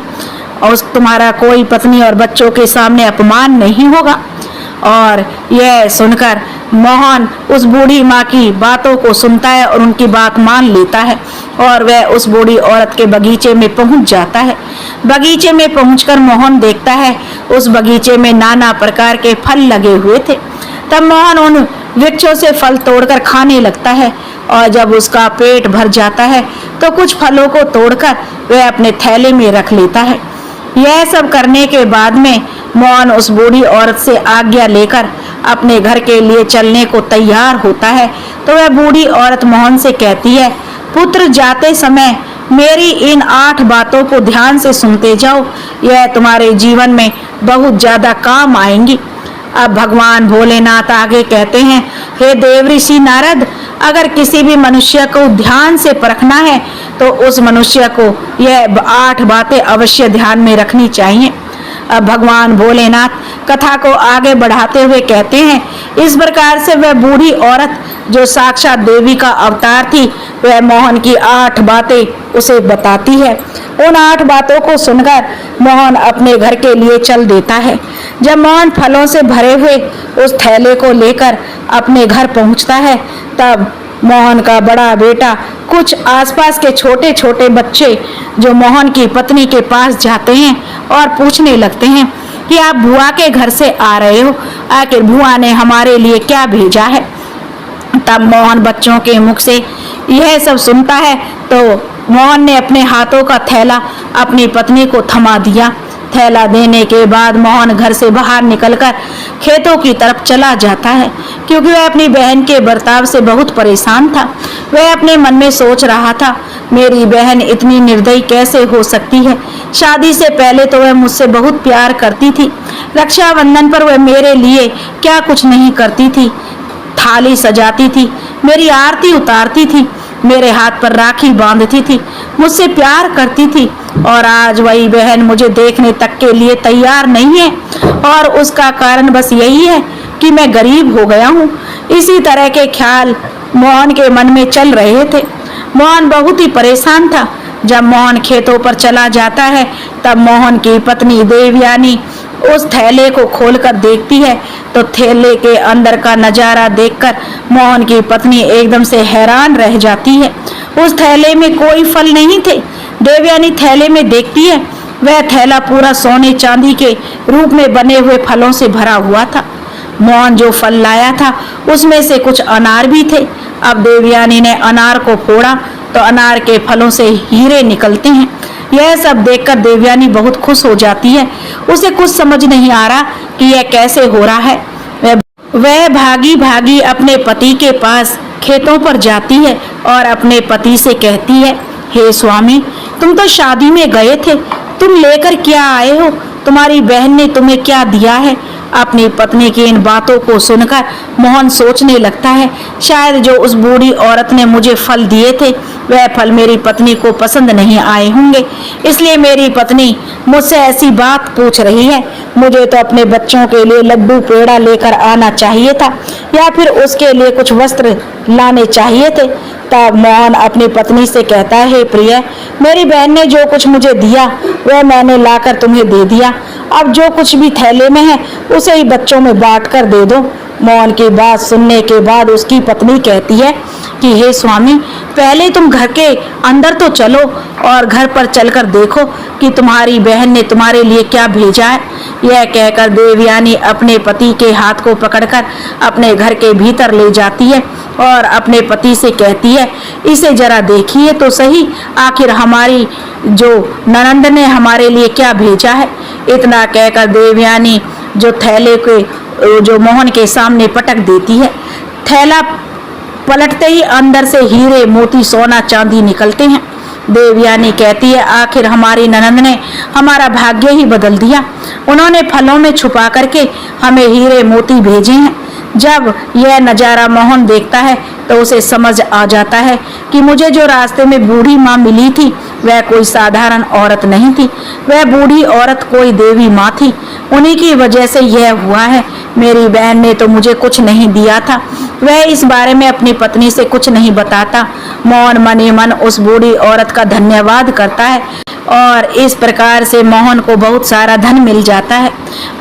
और तुम्हारा कोई पत्नी और बच्चों के सामने अपमान नहीं होगा। और यह सुनकर मोहन उस बूढ़ी माँ की बातों को सुनता है और उनकी बात मान लेता है और वह उस बूढ़ी औरत के बगीचे में पहुंच जाता है। बगीचे में पहुंचकर मोहन देखता है उस बगीचे में नाना प्रकार के फल लगे हुए थे। तब मोहन उन वृक्षों से फल तोड़कर खाने लगता है और जब उसका पेट भर जाता है तो कुछ फलों को तोड़कर वह अपने थैले में रख लेता है। यह सब करने के बाद में मोहन उस बूढ़ी औरत से आज्ञा लेकर अपने घर के लिए चलने को तैयार होता है। तो वह बूढ़ी औरत मोहन से कहती है, पुत्र, जाते समय मेरी इन 8 बातों को ध्यान से सुनते जाओ, यह तुम्हारे जीवन में बहुत ज्यादा काम आएंगी। अब भगवान भोलेनाथ आगे कहते हैं, हे देव ऋषि नारद, अगर किसी भी मनुष्य को ध्यान से परखना है तो उस मनुष्य को यह 8 बातें अवश्य ध्यान में रखनी चाहिए। अब भगवान भोलेनाथ कथा को आगे बढ़ाते हुए कहते हैं, इस प्रकार से वह बूढ़ी औरत जो साक्षात देवी का अवतार थी, वह मोहन की 8 बातें उसे बताती है। उन 8 बातों को सुनकर मोहन अपने घर के लिए चल देता है। जब मोहन फलों से भरे हुए उस थैले को लेकर अपने घर पहुंचता है, तब मोहन का बड़ा बेटा कुछ आसपास के छोटे छोटे बच्चे जो मोहन की पत्नी के पास जाते हैं और पूछने लगते हैं कि आप बुआ के घर से आ रहे हो, आखिर बुआ ने हमारे लिए क्या भेजा है। तब मोहन बच्चों के मुख से यह सब सुनता है तो मोहन ने अपने हाथों का थैला अपनी पत्नी को थमा दिया। थैला देने के बाद मोहन घर से बाहर निकलकर खेतों की तरफ चला जाता है, क्योंकि वह अपनी बहन के बर्ताव से बहुत परेशान था। वह अपने मन में सोच रहा था, मेरी बहन इतनी निर्दयी कैसे हो सकती है। शादी से पहले तो वह मुझसे बहुत प्यार करती थी, रक्षाबंधन पर वह मेरे लिए क्या कुछ नहीं करती थी, थाली सजाती थी, मेरी आरती उतारती थी, मेरे हाथ पर राखी बांधती थी, मुझसे प्यार करती थी, और आज वही बहन मुझे देखने तक के लिए तैयार नहीं है और उसका कारण बस यही है कि मैं गरीब हो गया हूँ। इसी तरह के ख्याल मोहन के मन में चल रहे थे। मोहन बहुत ही परेशान था। जब मोहन खेतों पर चला जाता है तब मोहन की पत्नी देवयानी उस थैले को खोलकर देखती है तो थैले के अंदर का नजारा देखकर मोहन की पत्नी एकदम से हैरान रह जाती है। उस थैले में कोई फल नहीं थे। देवयानी थैले में देखती है, वह थैला पूरा सोने चांदी के रूप में बने हुए फलों से भरा हुआ था। मोहन जो फल लाया था उसमें से कुछ अनार भी थे। अब देवयानी ने अनार को फोड़ा तो अनार के फलों से हीरे निकलते हैं। यह सब देखकर देवयानी बहुत खुश हो जाती है। उसे कुछ समझ नहीं आ रहा कि यह कैसे हो रहा है। वह भागी भागी अपने पति के पास खेतों पर जाती है और अपने पति से कहती है, हे स्वामी, तुम तो शादी में गए थे, तुम लेकर क्या आए हो? तुम्हारी बहन ने तुम्हें क्या दिया है? अपनी पत्नी की इन बातों को सुनकर मोहन सोचने लगता है, शायद जो उस बूढ़ी औरत ने मुझे फल दिए थे वह फल मेरी पत्नी को पसंद नहीं आए होंगे, इसलिए मेरी पत्नी मुझसे ऐसी बात पूछ रही है। मुझे तो अपने बच्चों के लिए लड्डू पेड़ा लेकर आना चाहिए था या फिर उसके लिए कुछ वस्त्र लाने चाहिए थे। तब मोहन अपनी पत्नी से कहता है, प्रिय, मेरी बहन ने जो कुछ मुझे दिया वह मैंने लाकर तुम्हें दे दिया। अब जो कुछ भी थैले में है उसे ही बच्चों में बांट कर दे दो। मोहन की बात सुनने के बाद उसकी पत्नी कहती है कि हे स्वामी, पहले तुम घर के अंदर तो चलो और घर पर चलकर देखो कि तुम्हारी बहन ने तुम्हारे लिए क्या भेजा है। यह कहकर देवयानी अपने पति के हाथ को पकड़कर अपने घर के भीतर ले जाती है और अपने पति से कहती है, इसे जरा देखिए तो सही, आखिर हमारी जो ननंद ने हमारे लिए क्या भेजा है। इतना कहकर देवयानी जो थैले के जो मोहन के सामने पटक देती है। थैला पलटते ही अंदर से हीरे मोती सोना चांदी निकलते हैं। देवयानी कहती है, आखिर हमारी ननंद ने हमारा भाग्य ही बदल दिया। उन्होंने फलों में छुपा करके हमें हीरे मोती भेजे हैं। जब यह नज़ारा मोहन देखता है तो उसे समझ आ जाता है कि मुझे जो रास्ते में बूढ़ी माँ मिली थी वह कोई साधारण औरत नहीं थी, वह बूढ़ी औरत कोई देवी माँ थी। उन्हीं की वजह से यह हुआ है। मेरी बहन ने तो मुझे कुछ नहीं दिया था, वह इस बारे में अपनी पत्नी से कुछ नहीं बताता। मोहन मन ही मन उस बूढ़ी औरत का धन्यवाद करता है और इस प्रकार से मोहन को बहुत सारा धन मिल जाता है।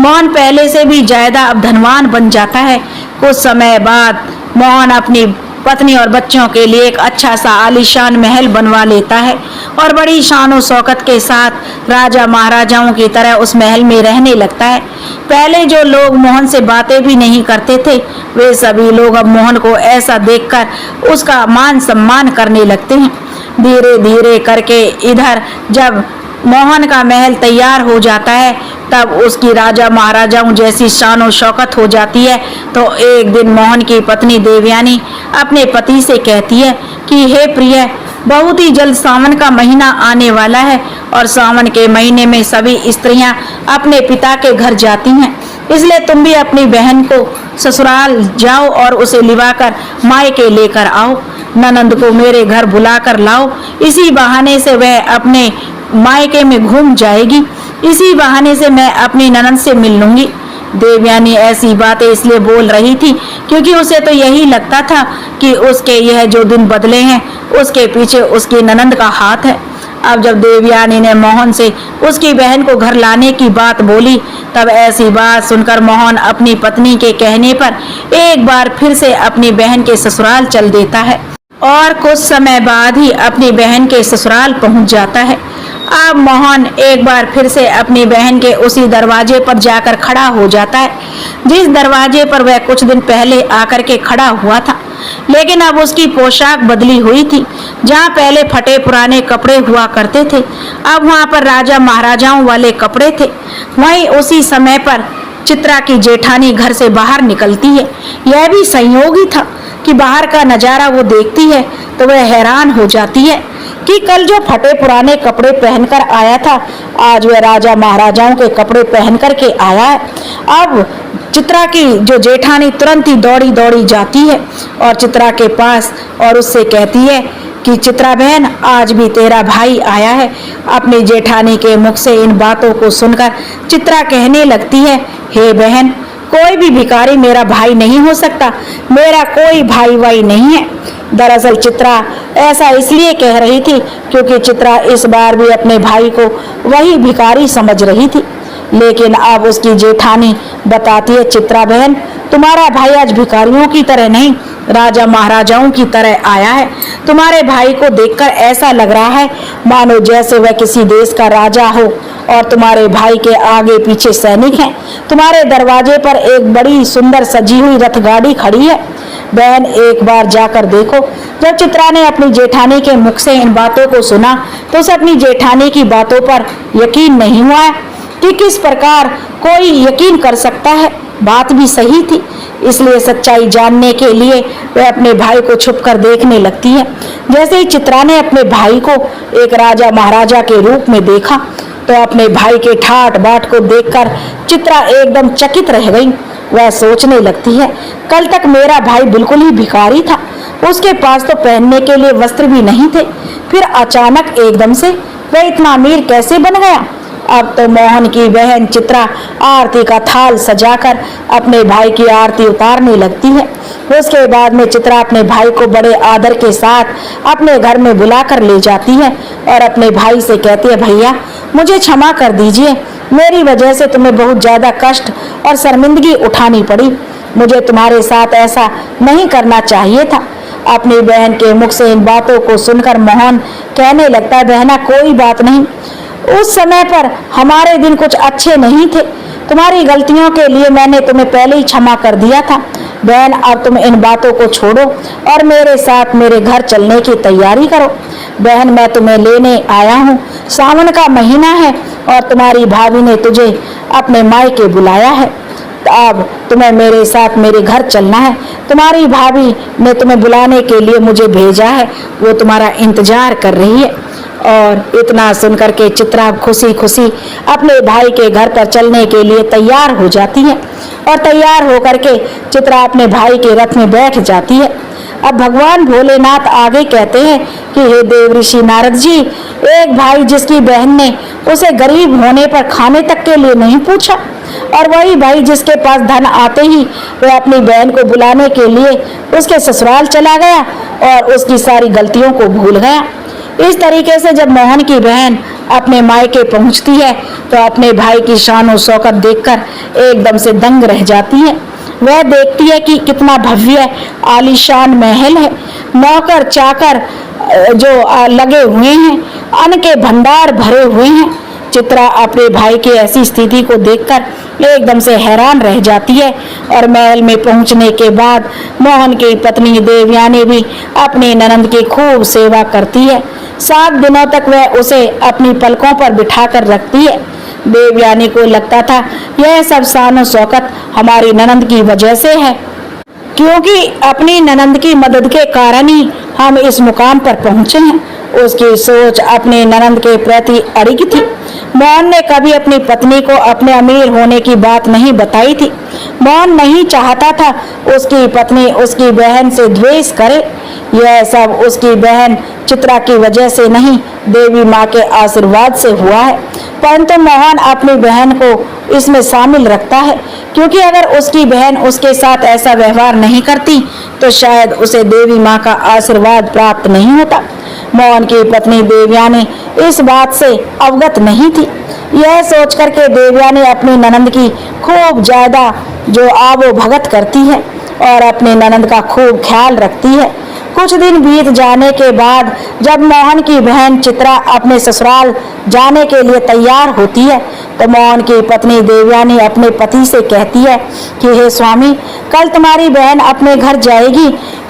मोहन पहले से भी ज्यादा अब धनवान बन जाता है। कुछ समय बाद मोहन अपनी पत्नी और बच्चों के लिए एक अच्छा सा आलीशान महल बनवा लेता है और बड़ी शान और शौकत के साथ राजा महाराजाओं की तरह उस महल में रहने लगता है। पहले जो लोग मोहन से बातें भी नहीं करते थे वे सभी लोग अब मोहन को ऐसा देखकर उसका मान सम्मान करने लगते हैं। धीरे धीरे करके इधर जब मोहन का महल तैयार हो जाता है तब उसकी राजा महाराजाओं जैसी शान और शौकत हो जाती है। तो एक दिन मोहन की पत्नी देवयानी अपने पति से कहती है कि हे प्रिय, बहुत ही जल्द सावन का महीना आने वाला है और सावन के महीने में सभी स्त्रियां अपने पिता के घर जाती हैं, इसलिए तुम भी अपनी बहन को ससुराल जाओ और उसे लिवाकर मायके लेकर आओ। ननंद को मेरे घर बुलाकर लाओ, इसी बहाने से वह अपने मायके में घूम जाएगी, इसी बहाने से मैं अपनी ननंद से मिल लूंगी। देवयानी ऐसी बातें इसलिए बोल रही थी क्योंकि उसे तो यही लगता था कि उसके यह जो दिन बदले हैं उसके पीछे उसकी ननंद का हाथ है। अब जब देवयानी ने मोहन से उसकी बहन को घर लाने की बात बोली तब ऐसी बात सुनकर मोहन अपनी पत्नी के कहने पर एक बार फिर से अपनी बहन के ससुराल चल देता है और कुछ समय बाद ही अपनी बहन के ससुराल पहुंच जाता है। अब मोहन एक बार फिर से अपनी बहन के उसी दरवाजे पर जाकर खड़ा हो जाता है जिस दरवाजे पर वह कुछ दिन पहले आकर के खड़ा हुआ था, लेकिन अब उसकी पोशाक बदली हुई थी। जहाँ पहले फटे पुराने कपड़े हुआ करते थे अब वहाँ पर राजा महाराजाओं वाले कपड़े थे। वहीं उसी समय पर चित्रा की जेठानी घर से बाहर निकलती है। यह भी संयोग ही था कि बाहर का नजारा वो देखती है तो वह हैरान हो जाती है कि कल जो फटे पुराने कपड़े पहनकर आया था आज वह राजा महाराजाओं के कपड़े पहन कर के आया है। अब चित्रा की जो जेठानी तुरंत ही दौड़ी दौड़ी जाती है और चित्रा के पास और उससे कहती है कि चित्रा बहन, आज भी तेरा भाई आया है। अपनी जेठानी के मुख से इन बातों को सुनकर चित्रा कहने लगती है, हे बहन, कोई भी भिखारी मेरा भाई नहीं हो सकता, मेरा कोई भाई वाई नहीं है। दरअसल चित्रा ऐसा इसलिए कह रही थी क्योंकि चित्रा इस बार भी अपने भाई को वही भिखारी समझ रही थी, लेकिन अब उसकी जेठानी बताती है, चित्रा बहन, तुम्हारा भाई आज भिखारियों की तरह नहीं राजा महाराजाओं की तरह आया है। तुम्हारे भाई को देखकर ऐसा लग रहा है मानो जैसे वह किसी देश का राजा हो और तुम्हारे भाई के आगे पीछे सैनिक हैं। तुम्हारे दरवाजे पर एक बड़ी सुंदर सजी हुई रथगाड़ी खड़ी है। बहन, एक बार जाकर देखो। जब चित्रा ने अपनी जेठानी के मुख से इन बातों को सुना तो उसे अपनी जेठानी की बातों पर यकीन नहीं हुआ कि किस प्रकार कोई यकीन कर सकता है। बात भी सही थी, इसलिए सच्चाई जानने के लिए वह अपने भाई को छुपकर देखने लगती है। जैसे ही चित्रा ने अपने भाई को एक राजा महाराजा के रूप में देखा तो अपने भाई के ठाट बाट को देखकर चित्रा एकदम चकित रह गई। वह सोचने लगती है, कल तक मेरा भाई बिल्कुल ही भिखारी था, उसके पास तो पहनने के लिए वस्त्र भी नहीं थे, फिर अचानक एकदम से वह इतना अमीर कैसे बन गया। अब तो मोहन की बहन चित्रा आरती का थाल सजाकर अपने भाई की आरती उतारने लगती है। उसके बाद में चित्रा अपने भाई को बड़े आदर के साथ अपने घर में बुलाकर ले जाती है और अपने भाई से कहती है, भैया मुझे क्षमा कर दीजिए, मेरी वजह से तुम्हें बहुत ज्यादा कष्ट और शर्मिंदगी उठानी पड़ी। मुझे तुम्हारे साथ ऐसा नहीं करना चाहिए था। अपनी बहन के मुख से इन बातों को सुनकर मोहन कहने लगता है, बहना कोई बात नहीं, उस समय पर हमारे दिन कुछ अच्छे नहीं थे, तुम्हारी गलतियों के लिए मैंने तुम्हें पहले ही क्षमा कर दिया था। बहन अब तुम इन बातों को छोड़ो और मेरे साथ मेरे घर चलने की तैयारी करो। बहन मैं तुम्हें लेने आया हूँ, सावन का महीना है और तुम्हारी भाभी ने तुझे अपने मायके बुलाया है, अब तुम्हें मेरे साथ मेरे घर चलना है। तुम्हारी भाभी ने तुम्हें बुलाने के लिए मुझे भेजा है, वो तुम्हारा इंतजार कर रही है। और इतना सुनकर के चित्रा खुशी खुशी अपने भाई के घर पर चलने के लिए तैयार हो जाती है और तैयार होकर के चित्रा अपने भाई के रथ में बैठ जाती है। अब भगवान भोलेनाथ आगे कहते हैं कि हे देव ऋषि नारद जी, एक भाई जिसकी बहन ने उसे गरीब होने पर खाने तक के लिए नहीं पूछा, और वही भाई जिसके पास धन आते ही वह अपनी बहन को बुलाने के लिए उसके ससुराल चला गया और उसकी सारी गलतियों को भूल गया। इस तरीके से जब मोहन की बहन अपने मायके पहुंचती है तो अपने भाई की शान और शौकत देखकर एकदम से दंग रह जाती है। वह देखती है कि कितना भव्य आलीशान महल है, नौकर चाकर जो लगे हुए हैं, अन्न के भंडार भरे हुए हैं। चित्रा अपने भाई की ऐसी स्थिति को देखकर एकदम से हैरान रह जाती है और महल में पहुंचने के बाद मोहन की पत्नी देवयानी भी अपनी ननंद की खूब सेवा करती है। 7 दिनों तक वह उसे अपनी पलकों पर बिठाकर रखती है। देवयानी को लगता था यह सब शान शौकत हमारी ननंद की वजह से है, क्योंकि अपनी ननंद की मदद के कारण ही हम इस मुकाम पर पहुंचे हैं। उसकी सोच अपनी ननंद के प्रति अड़िग थी। मोहन ने कभी अपनी पत्नी को अपने अमीर होने की बात नहीं बताई थी। मोहन नहीं चाहता था उसकी पत्नी उसकी बहन से द्वेष करे। यह सब उसकी बहन चित्रा की वजह से नहीं, देवी माँ के आशीर्वाद से हुआ है। परंतु मोहन अपनी बहन को इसमें शामिल रखता है, क्योंकि अगर उसकी बहन उसके साथ ऐसा व्यवहार नहीं करती तो शायद उसे देवी माँ का आशीर्वाद प्राप्त नहीं होता। मोहन की पत्नी देवयानी इस बात से अवगत नहीं थी। यह सोच करके देवयानी अपनी ननंद की खूब ज्यादा जो आवो भगत करती है और अपनी ननंद का खूब ख्याल रखती है। कुछ दिन बीत जाने के बाद जब मोहन की बहन चित्रा अपने ससुराल जाने के लिए तैयार होती है तो मोहन की पत्नी देवयानी अपने पति से कहती है कि हे स्वामी, कल तुम्हारी बहन अपने घर जाएगी,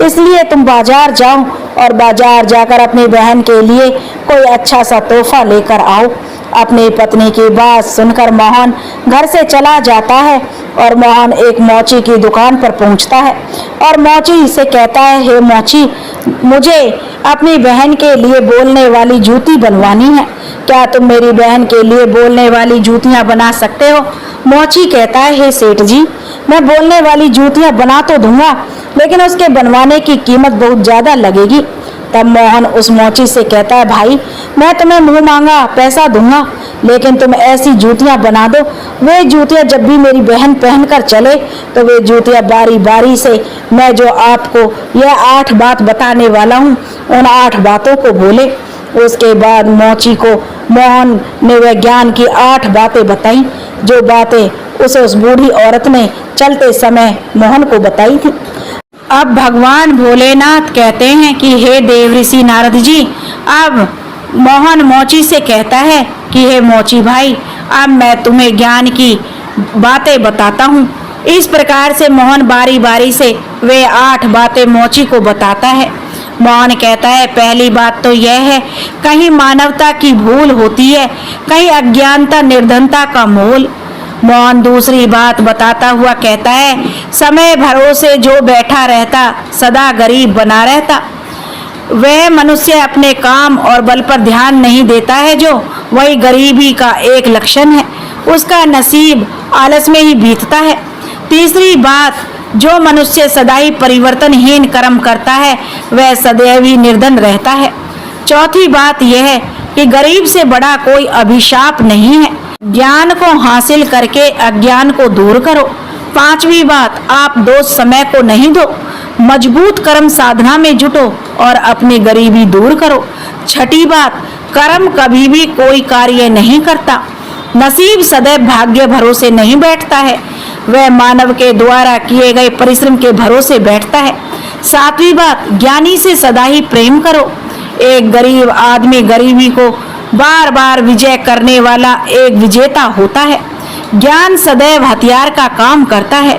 इसलिए तुम बाजार जाओ और बाजार जाकर अपनी बहन के लिए कोई अच्छा सा तोहफा लेकर आओ। अपनी पत्नी की बात सुनकर मोहन घर से चला जाता है और मोहन एक मोची की दुकान पर पहुंचता है और मोची से कहता है, हे मोची, मुझे अपनी बहन के लिए बोलने वाली जूती बनवानी है, क्या तुम मेरी बहन के लिए बोलने वाली जूतियां बना सकते हो? मोची कहता है, हे सेठ जी, मैं बोलने वाली जूतियां बना तो दूंगा, लेकिन उसके बनवाने की कीमत बहुत ज्यादा लगेगी। तब मोहन उस मोची से कहता है, भाई मैं तुम्हें मुंह मांगा पैसा दूंगा, लेकिन तुम ऐसी जूतियां बना दो, वे जूतियां जब भी मेरी बहन पहनकर चले तो वे जूतियां बारी बारी से मैं जो आपको यह 8 बात बताने वाला हूँ उन 8 बातों को बोले। उसके बाद मोची को मोहन ने वह ज्ञान की 8 बातें बताई, जो बातें उसे उस बूढ़ी औरत ने चलते समय मोहन को बताई थी। अब भगवान भोलेनाथ कहते हैं कि हे देव ऋषि नारद जी, अब मोहन मोची से कहता है कि हे मोची भाई, अब मैं तुम्हें ज्ञान की बातें बताता हूँ। इस प्रकार से मोहन बारी बारी से वे 8 बातें मोची को बताता है। मोहन कहता है, पहली बात तो यह है, कहीं मानवता की भूल होती है, कहीं अज्ञानता निर्धनता का मोल। मोहन दूसरी बात बताता हुआ कहता है, समय भरोसे जो बैठा रहता सदा गरीब बना रहता। वह मनुष्य अपने काम और बल पर ध्यान नहीं देता है, जो वही गरीबी का एक लक्षण है। उसका नसीब आलस में ही बीतता है। तीसरी बात, जो मनुष्य सदा ही परिवर्तनहीन कर्म करता है वह सदैव ही निर्धन रहता है। चौथी बात यह है कि गरीब से बड़ा कोई अभिशाप नहीं है। ज्ञान को हासिल करके अज्ञान को दूर करो। पांचवी बात, आप दोष समय को नहीं दो, मजबूत कर्म साधना में जुटो और अपनी गरीबी दूर करो। छठी बात, कर्म कभी भी कोई कार्य नहीं करता, नसीब सदैव भाग्य भरोसे नहीं बैठता है, वह मानव के द्वारा किए गए परिश्रम के भरोसे बैठता है। सातवीं बात, ज्ञानी से सदा ही प्रेम करो। एक गरीब आदमी गरीबी को बार बार विजय करने वाला एक विजेता होता है। ज्ञान सदैव हथियार का काम करता है।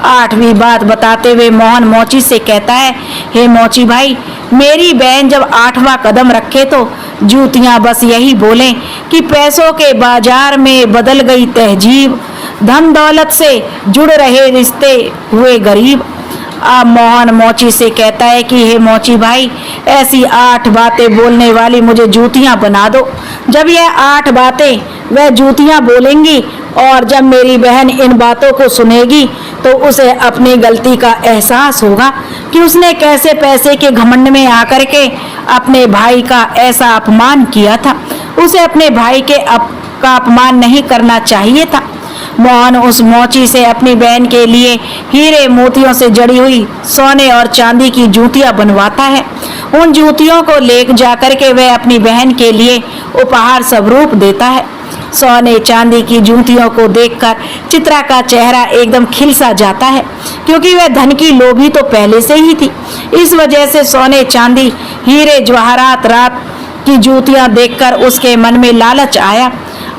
आठवीं बात बताते हुए मोहन मोची से कहता है, हे मोची भाई, मेरी बहन जब 8वां कदम रखे तो जूतियां बस यही बोलें कि पैसों के बाजार में बदल गई तहजीब, धन दौलत से जुड़ रहे रिश्ते हुए गरीब। अब मोहन मोची से कहता है कि हे मोची भाई, ऐसी 8 बातें बोलने वाली मुझे जूतियां बना दो। जब यह 8 बातें वह जूतियां बोलेंगी और जब मेरी बहन इन बातों को सुनेगी तो उसे अपनी गलती का एहसास होगा कि उसने कैसे पैसे के घमंड में आकर के अपने भाई का ऐसा अपमान किया था। उसे अपने भाई का अपमान नहीं करना चाहिए था। मोहन उस मोची से अपनी बहन के लिए हीरे मोतियों से जड़ी हुई सोने और चांदी की जूतियां बनवाता है। उन जूतियों को ले जाकर के वह अपनी बहन के लिए उपहार स्वरूप देता है। सोने चांदी की जूतियों को देखकर चित्रा का चेहरा एकदम खिल सा जाता है, क्योंकि वह धन की लोभी तो पहले से ही थी। इस वजह से सोने चांदी हीरे जवाहरात रात की जूतियां देखकर उसके मन में लालच आया।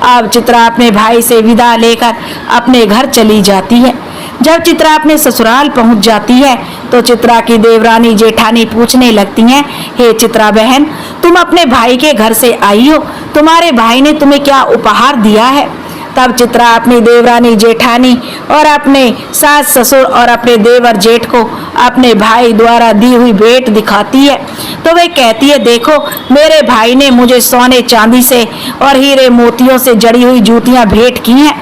अब चित्रा अपने भाई से विदा लेकर अपने घर चली जाती है। जब चित्रा अपने ससुराल पहुंच जाती है तो चित्रा की देवरानी जेठानी पूछने लगती हैं, हे चित्रा बहन, तुम अपने भाई के घर से आई हो, तुम्हारे भाई ने तुम्हें क्या उपहार दिया है? तब चित्रा अपनी देवरानी जेठानी और अपने सास ससुर और अपने देवर जेठ को अपने भाई द्वारा दी हुई भेंट दिखाती है। तो वह कहती है, देखो, मेरे भाई ने मुझे सोने चांदी से और हीरे मोतियों से जड़ी हुई जूतियां भेंट की हैं।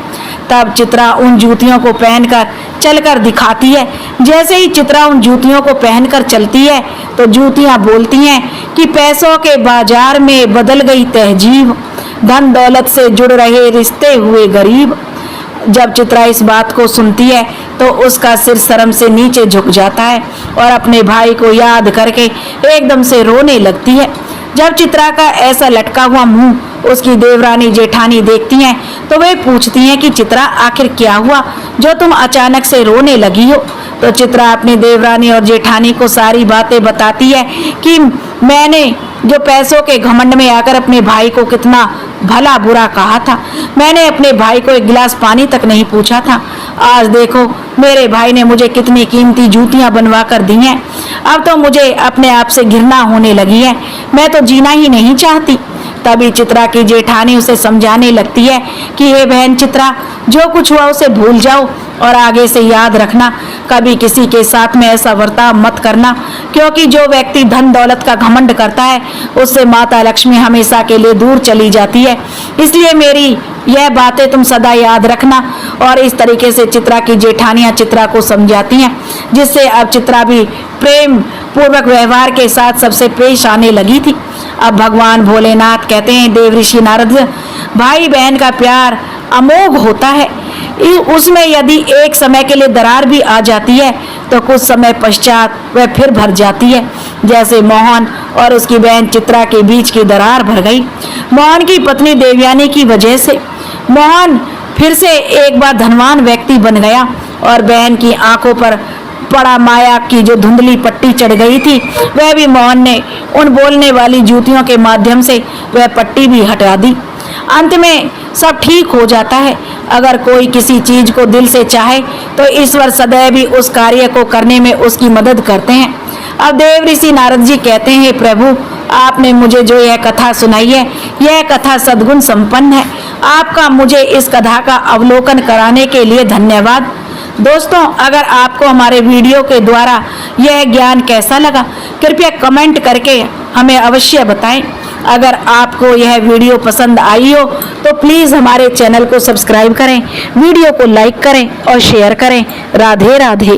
तब चित्रा उन जूतियों को पहनकर चलकर दिखाती है। जैसे ही चित्रा उन जूतियों को पहनकर चलती है तो जूतियां बोलती हैं कि पैसों के बाजार में बदल गई तहजीब, धन दौलत से जुड़ रहे रिश्ते हुए गरीब। जब चित्रा इस बात को सुनती है तो उसका सिर शर्म से नीचे झुक जाता है और अपने भाई को याद करके एकदम से रोने लगती है। जब चित्रा का ऐसा लटका हुआ मुंह उसकी देवरानी जेठानी देखती हैं तो वे पूछती हैं कि चित्रा, आखिर क्या हुआ जो तुम अचानक से रोने लगी हो? तो चित्रा अपनी देवरानी और जेठानी को सारी बातें बताती है कि मैंने जो पैसों के घमंड में आकर अपने भाई को कितना भला बुरा कहा था। मैंने अपने भाई को एक गिलास पानी तक नहीं पूछा था। आज देखो, मेरे भाई ने मुझे कितनी कीमती जूतियां बनवा कर दी हैं। अब तो मुझे अपने आप से घृणा होने लगी है, मैं तो जीना ही नहीं चाहती। तभी चित्रा की जेठानी उसे समझाने लगती है कि हे बहन चित्रा, जो कुछ हुआ उसे भूल जाओ और आगे से याद रखना, कभी किसी के साथ में ऐसा बर्ताव मत करना, क्योंकि जो व्यक्ति धन दौलत का घमंड करता है उससे माता लक्ष्मी हमेशा के लिए दूर चली जाती है। इसलिए मेरी यह बातें तुम सदा याद रखना। और इस तरीके से चित्रा की जेठानियां चित्रा को समझाती हैं, जिससे अब चित्रा भी प्रेम पूर्वक व्यवहार के साथ सबसे पेश आने लगी थी। अब भगवान भोलेनाथ कहते हैं, देव ऋषि नारद, भाई बहन का प्यार अमोघ होता है। उसमें यदि एक समय के लिए दरार भी आ जाती है तो कुछ समय पश्चात वह फिर भर जाती है, जैसे मोहन और उसकी बहन चित्रा के बीच की दरार भर गई। मोहन की पत्नी देवयानी की वजह से मोहन फिर से एक बार धनवान व्यक्ति बन गया और बहन की आंखों पर पड़ा माया की जो धुंधली पट्टी चढ़ गई थी वह भी मोहन ने उन बोलने वाली जूतियों के माध्यम से वह पट्टी भी हटा दी। अंत में सब ठीक हो जाता है। अगर कोई किसी चीज को दिल से चाहे तो ईश्वर सदैव भी उस कार्य को करने में उसकी मदद करते हैं। अब देव ऋषि नारद जी कहते हैं, प्रभु आपने मुझे जो यह कथा सुनाई है, यह कथा सद्गुण संपन्न है। आपका मुझे इस कथा का अवलोकन कराने के लिए धन्यवाद। दोस्तों, अगर आपको हमारे वीडियो के द्वारा यह ज्ञान कैसा लगा, कृपया कमेंट करके हमें अवश्य बताएं। अगर आपको यह वीडियो पसंद आई हो तो प्लीज़ हमारे चैनल को सब्सक्राइब करें, वीडियो को लाइक करें और शेयर करें। राधे राधे।